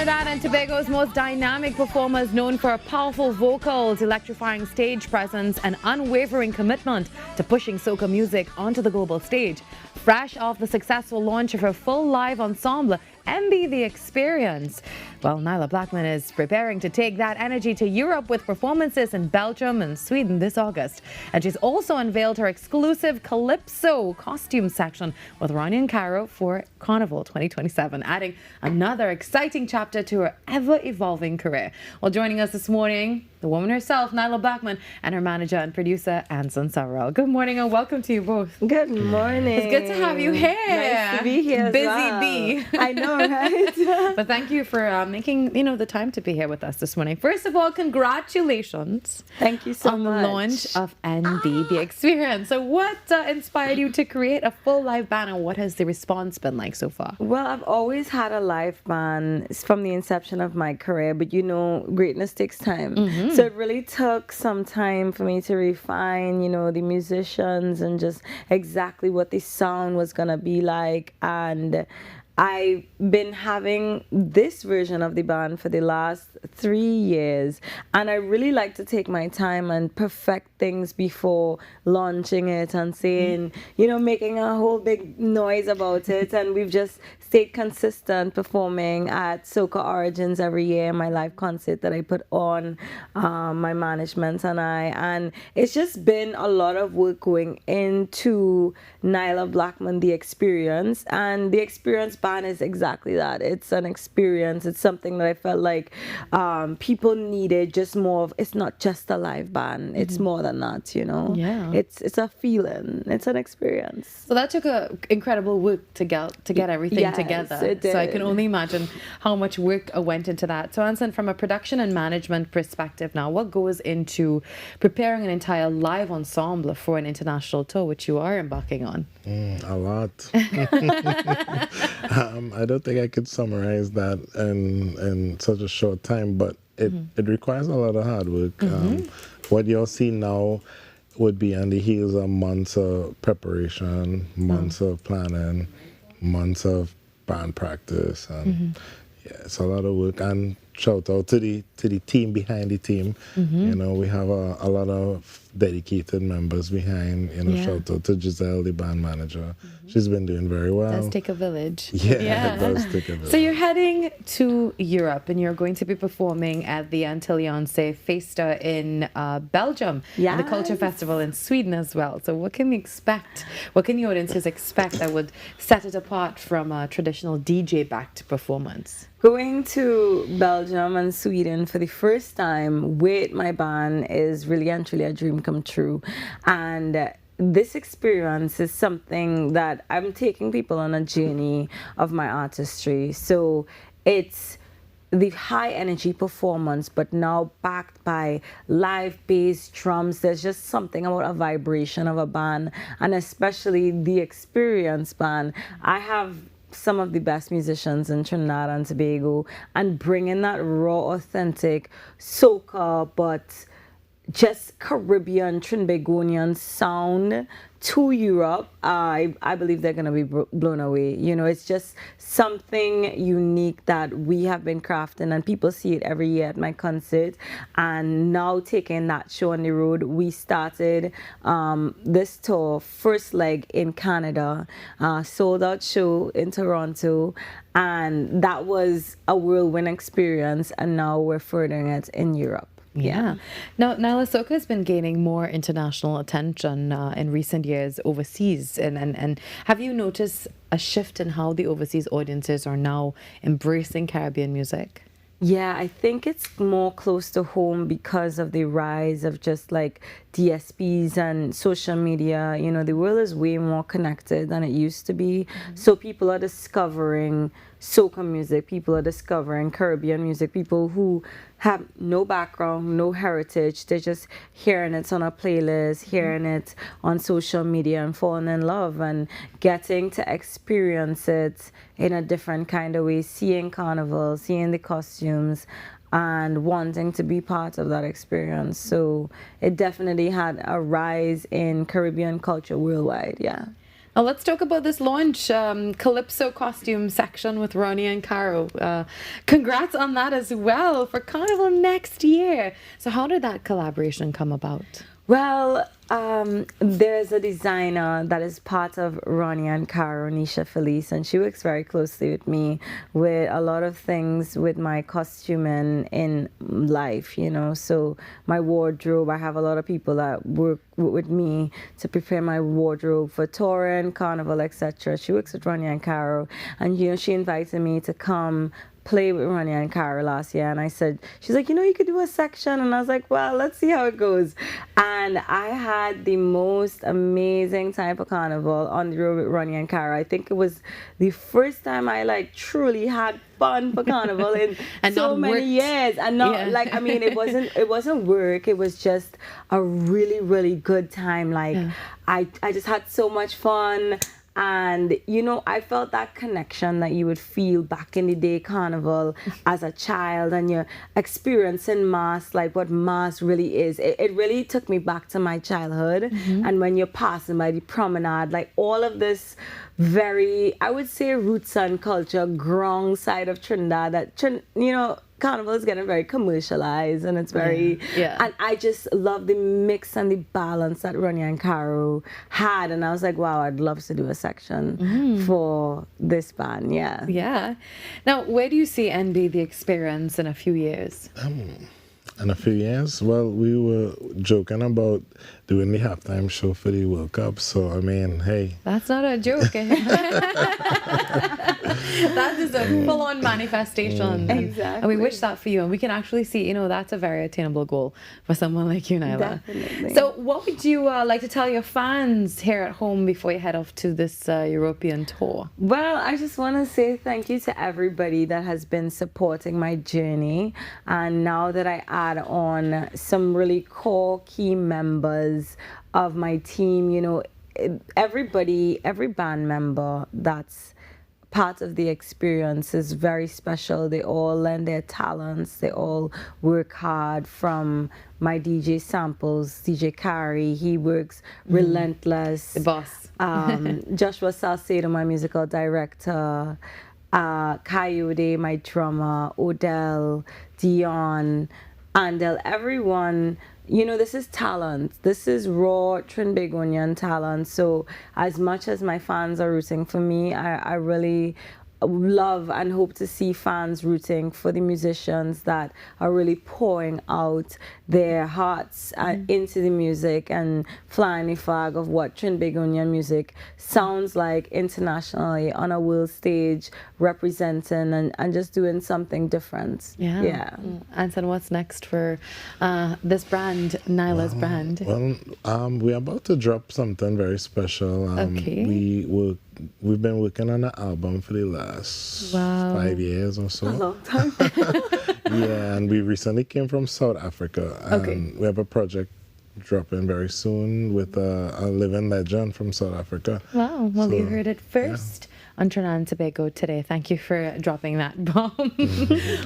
Trinidad and Tobago's most dynamic performers, known for powerful vocals, electrifying stage presence, and unwavering commitment to pushing soca music onto the global stage. Fresh off the successful launch of her full live ensemble, MB The Experience. Well, Nyla Blackman is preparing to take that energy to Europe with performances in Belgium and Sweden this August. And she's also unveiled her exclusive Calypso costume section with Ronnie and Caro for Carnival 2027, adding another exciting chapter to her ever-evolving career. Well, joining us this morning, the woman herself, Nyla Blackman, and her manager and producer, Anson Sarrell. Good morning and welcome to you both. Good morning. It's good to have you here. Nice to be here. Busy bee. I know, right? But thank you for making the time to be here with us this morning. First of all, congratulations. Thank you so much. On the launch of NB The Experience. So what inspired you to create a full live band, and what has the response been like so far? Well, I've always had a live band from the inception of my career, but greatness takes time. Mm-hmm. So it really took some time for me to refine, the musicians and just exactly what the sound was going to be like. And I've been having this version of the band for the last 3 years, and I really like to take my time and perfect things before launching it and saying, making a whole big noise about it. And we've just stayed consistent performing at Soca Origins every year, my live concert that I put on, my management and I. And it's just been a lot of work going into Nyla Blackman, the experience. And the experience band is exactly that. It's an experience. It's something that I felt like people needed just more of. It's not just a live band. It's more than that, Yeah. It's a feeling. It's an experience. So that took incredible work to get everything together. It did. So I can only imagine how much work went into that. So Anson, from a production and management perspective now, what goes into preparing an entire live ensemble for an international tour, which you are embarking on? A lot. I don't think I could summarize that in such a short time, but it requires a lot of hard work. What you'll see now would be on the heels of months of preparation, months of planning, months of band practice, and it's a lot of work. And shout out to the team behind the team. We have a lot of dedicated members behind. Shout out to Giselle, the band manager. She's been doing very well. It does take a village. Yeah, it does take a village. So you're heading to Europe, and you're going to be performing at the Antillianse Festa in Belgium, and the Culture Festival in Sweden as well. So what can we expect? What can the audiences expect that would set it apart from a traditional DJ-backed performance? Going to Belgium and Sweden for the first time with my band is really and truly a dream come true. And this experience is something that I'm taking people on a journey of my artistry. So it's the high energy performance, but now backed by live bass drums. There's just something about a vibration of a band, and especially the experience band. I have some of the best musicians in Trinidad and Tobago, and bringing that raw, authentic soca, but just Caribbean, Trinbagonian sound to Europe, I believe they're going to be blown away. It's just something unique that we have been crafting, and people see it every year at my concert. And now taking that show on the road, we started this tour, first leg in Canada, sold out show in Toronto, and that was a whirlwind experience, and now we're furthering it in Europe. Yeah. Now, Nyla, soca has been gaining more international attention in recent years overseas. And have you noticed a shift in how the overseas audiences are now embracing Caribbean music? Yeah, I think it's more close to home because of the rise of just like DSPs and social media. The world is way more connected than it used to be. So people are discovering soca music, people are discovering Caribbean music, people who have no background, no heritage, they're just hearing it on a playlist, hearing it on social media and falling in love and getting to experience it in a different kind of way, seeing carnival, seeing the costumes, and wanting to be part of that experience. So it definitely had a rise in Caribbean culture worldwide, yeah. Now let's talk about this launch, Calypso costume section with Ronnie and Caro. Congrats on that as well for Carnival next year. So how did that collaboration come about? Well, there's a designer that is part of Ronnie and Caro, Nisha Felice, and she works very closely with me with a lot of things with my costuming in life, So my wardrobe, I have a lot of people that work with me to prepare my wardrobe for touring, carnival, etc. She works with Ronnie and Caro, and she invited me to come play with Ronnie and Caro last year, and I said, she's like, you could do a section, and I was like, well, let's see how it goes. And I had the most amazing time for Carnival on the road with Ronnie and Caro. I think it was the first time I truly had fun for Carnival in and so many years, and not it wasn't work. It was just a really, really good time. I just had so much fun. And, I felt that connection that you would feel back in the day carnival as a child, and you're experiencing mass, like what mass really is. It really took me back to my childhood. And when you're passing by the promenade, like all of this very, I would say, roots and culture, grong side of Trinidad that, carnival is getting very commercialized, and it's very, and I just love the mix and the balance that Ronnie and Caro had, and I was like, wow, I'd love to do a section for this band. Yeah. Now, where do you see NB The Experience in a few years? In a few years, well, we were joking about doing the halftime show for the World Cup. So, I mean, hey. That's not a joke. That is a full-on manifestation. Exactly. And we wish that for you. And we can actually see, that's a very attainable goal for someone like you, Nyla. Definitely. So what would you like to tell your fans here at home before you head off to this European tour? Well, I just want to say thank you to everybody that has been supporting my journey. And now that I add on some really core key members of my team, every band member that's part of the experience is very special. They all lend their talents. They all work hard. From my DJ Samples, DJ Kari, he works relentless. The boss. Joshua Salcedo, my musical director. Coyote, my drummer. Odell, Dion, Andel, everyone. This is talent. This is raw Trinbagonian talent. So as much as my fans are rooting for me, I really love and hope to see fans rooting for the musicians that are really pouring out their hearts into the music and flying the flag of what Trinbagonian music sounds like internationally on a world stage, representing and just doing something different. Yeah. Anson, what's next for this brand, Nyla's brand? Well, we're about to drop something very special. We've been working on an album for the last 5 years or so. A long time. Yeah, and we recently came from South Africa. And we have a project dropping very soon with a living legend from South Africa. Wow, well, you heard it first on Trinidad and Tobago today. Thank you for dropping that bomb.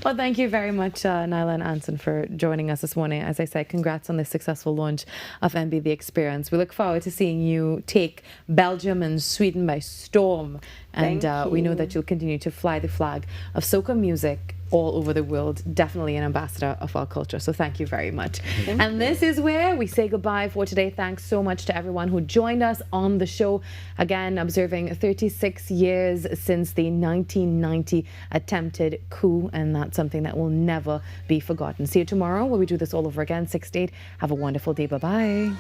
Well, thank you very much, Nyla and Anson, for joining us this morning. As I said, congrats on the successful launch of NB The Experience. We look forward to seeing you take Belgium and Sweden by storm. And we know that you'll continue to fly the flag of soca music all over the world, definitely an ambassador of our culture. So thank you very much. And this is where we say goodbye for today. Thanks so much to everyone who joined us on the show. Again, observing 36 years since the 1990 attempted coup, and that's something that will never be forgotten. See you tomorrow where we do this all over again, 6 to 8. Have a wonderful day. Bye-bye.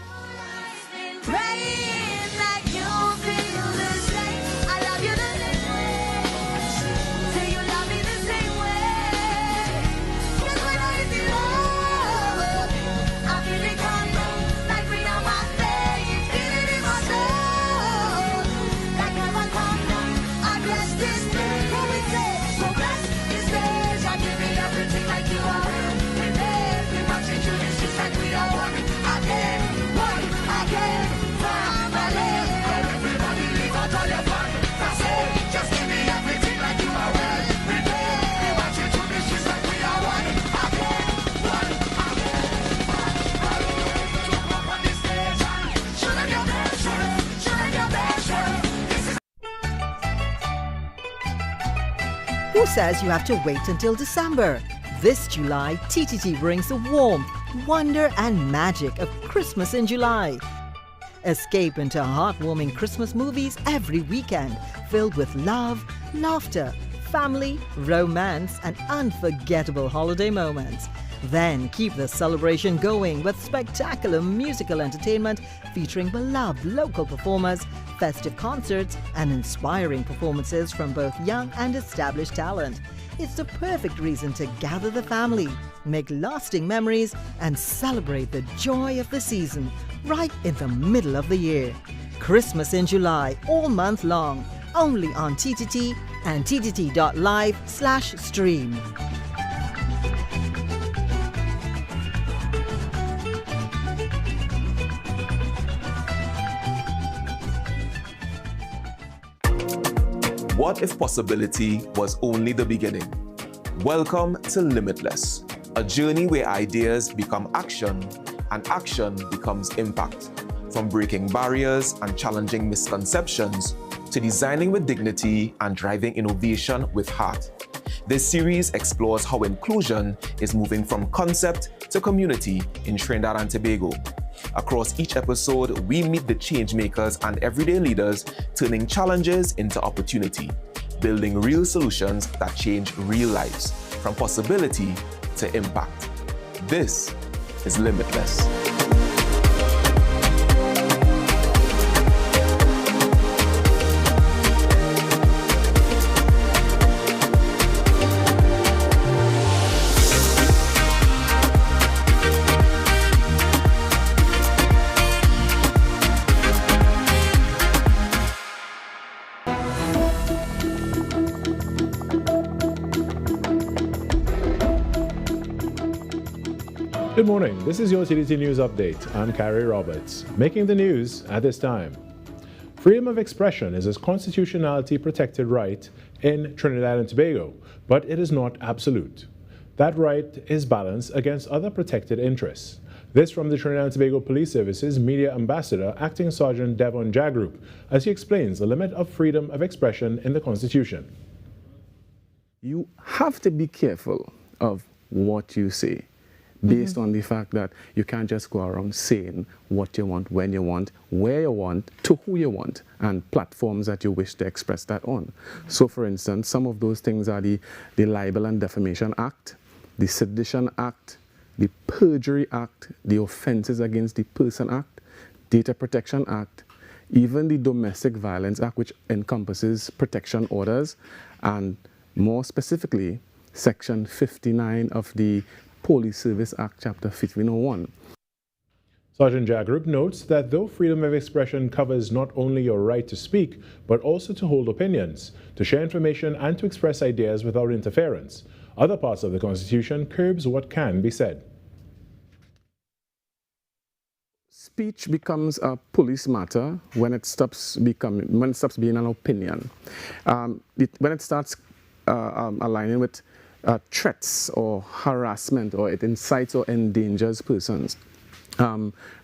Who says you have to wait until December? This July, TTT brings the warmth, wonder and magic of Christmas in July. Escape into heartwarming Christmas movies every weekend, filled with love, laughter, family, romance and unforgettable holiday moments. Then keep the celebration going with spectacular musical entertainment featuring beloved local performers, festive concerts and inspiring performances from both young and established talent. It's the perfect reason to gather the family, make lasting memories and celebrate the joy of the season right in the middle of the year. Christmas in July, all month long, only on TTT and ttt.live/stream. What if possibility was only the beginning? Welcome to Limitless, a journey where ideas become action and action becomes impact. From breaking barriers and challenging misconceptions to designing with dignity and driving innovation with heart. This series explores how inclusion is moving from concept to community in Trinidad and Tobago. Across each episode, we meet the change makers and everyday leaders turning challenges into opportunity, building real solutions that change real lives, from possibility to impact. This is Limitless. Good morning, this is your TTT News Update. I'm Carrie Roberts. Making the news at this time. Freedom of expression is a constitutionality protected right in Trinidad and Tobago, but it is not absolute. That right is balanced against other protected interests. This from the Trinidad and Tobago Police Service's Media Ambassador, Acting Sergeant Devon Jagrup, as he explains the limit of freedom of expression in the Constitution. You have to be careful of what you say, based on the fact that you can't just go around saying what you want, when you want, where you want, to who you want, and platforms that you wish to express that on. So for instance, some of those things are the Libel and Defamation Act, the Sedition Act, the Perjury Act, the Offences Against the Person Act, Data Protection Act, even the Domestic Violence Act, which encompasses protection orders, and more specifically, Section 59 of the Police Service Act, Chapter 1501. Sergeant Jagrup notes that though freedom of expression covers not only your right to speak, but also to hold opinions, to share information and to express ideas without interference, other parts of the Constitution curbs what can be said. Speech becomes a police matter when it stops being an opinion. When it starts aligning with threats or harassment, or it incites or endangers persons.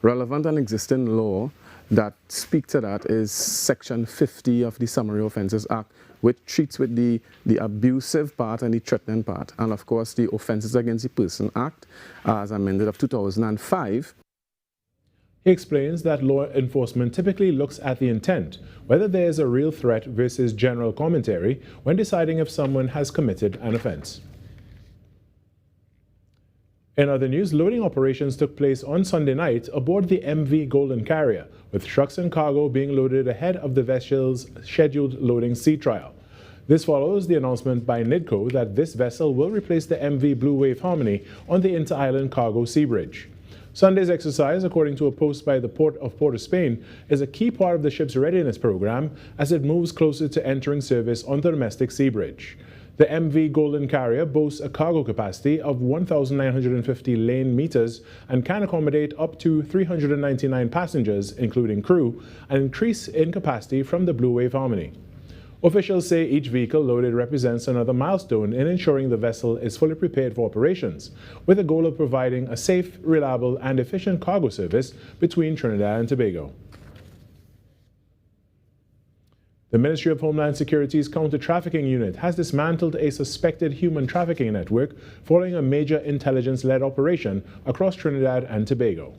Relevant and existing law that speak to that is Section 50 of the Summary Offences Act, which treats with the abusive part and the threatening part. And of course, the Offences Against the Person Act, as amended of 2005. He explains that law enforcement typically looks at the intent, whether there is a real threat versus general commentary, when deciding if someone has committed an offense. In other news, loading operations took place on Sunday night aboard the MV Golden Carrier, with trucks and cargo being loaded ahead of the vessel's scheduled loading sea trial. This follows the announcement by NIDCO that this vessel will replace the MV Blue Wave Harmony on the Inter-Island Cargo Sea Bridge. Sunday's exercise, according to a post by the Port of Port-of-Spain, is a key part of the ship's readiness program as it moves closer to entering service on the domestic sea bridge. The MV Golden Carrier boasts a cargo capacity of 1,950 lane meters and can accommodate up to 399 passengers, including crew, an increase in capacity from the Blue Wave Harmony. Officials say each vehicle loaded represents another milestone in ensuring the vessel is fully prepared for operations, with the goal of providing a safe, reliable, and efficient cargo service between Trinidad and Tobago. The Ministry of Homeland Security's counter-trafficking unit has dismantled a suspected human trafficking network following a major intelligence-led operation across Trinidad and Tobago.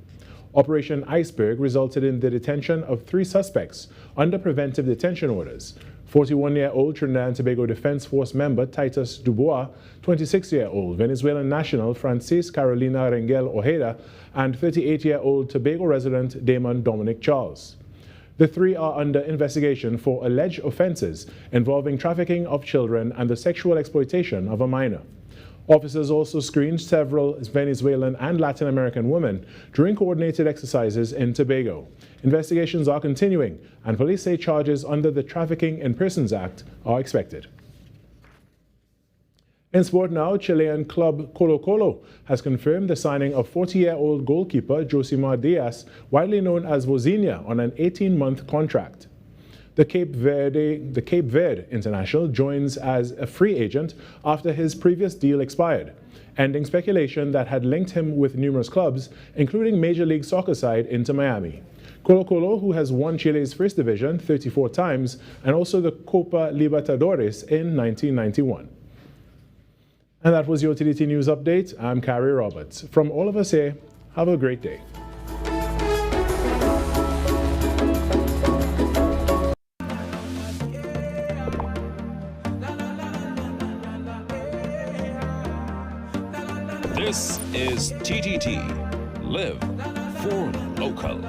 Operation Iceberg resulted in the detention of 3 suspects under preventive detention orders: 41-year-old Trinidad and Tobago Defense Force member Titus Dubois, 26-year-old Venezuelan national Francis Carolina Rengel Ojeda, and 38-year-old Tobago resident Damon Dominic Charles. The 3 are under investigation for alleged offenses involving trafficking of children and the sexual exploitation of a minor. Officers also screened several Venezuelan and Latin American women during coordinated exercises in Tobago. Investigations are continuing, and police say charges under the Trafficking in Persons Act are expected. In sport now, Chilean club Colo Colo has confirmed the signing of 40-year-old goalkeeper Josimar Diaz, widely known as Vozinha, on an 18-month contract. The Cape Verde international joins as a free agent after his previous deal expired, ending speculation that had linked him with numerous clubs, including Major League Soccer side Inter Miami. Colo-Colo, who has won Chile's first division 34 times, and also the Copa Libertadores in 1991. And that was your TTT News Update. I'm Carrie Roberts. From all of us here, have a great day. This is TTT. Live for local.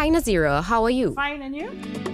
Hi, Nazira. How are you? Fine, and you?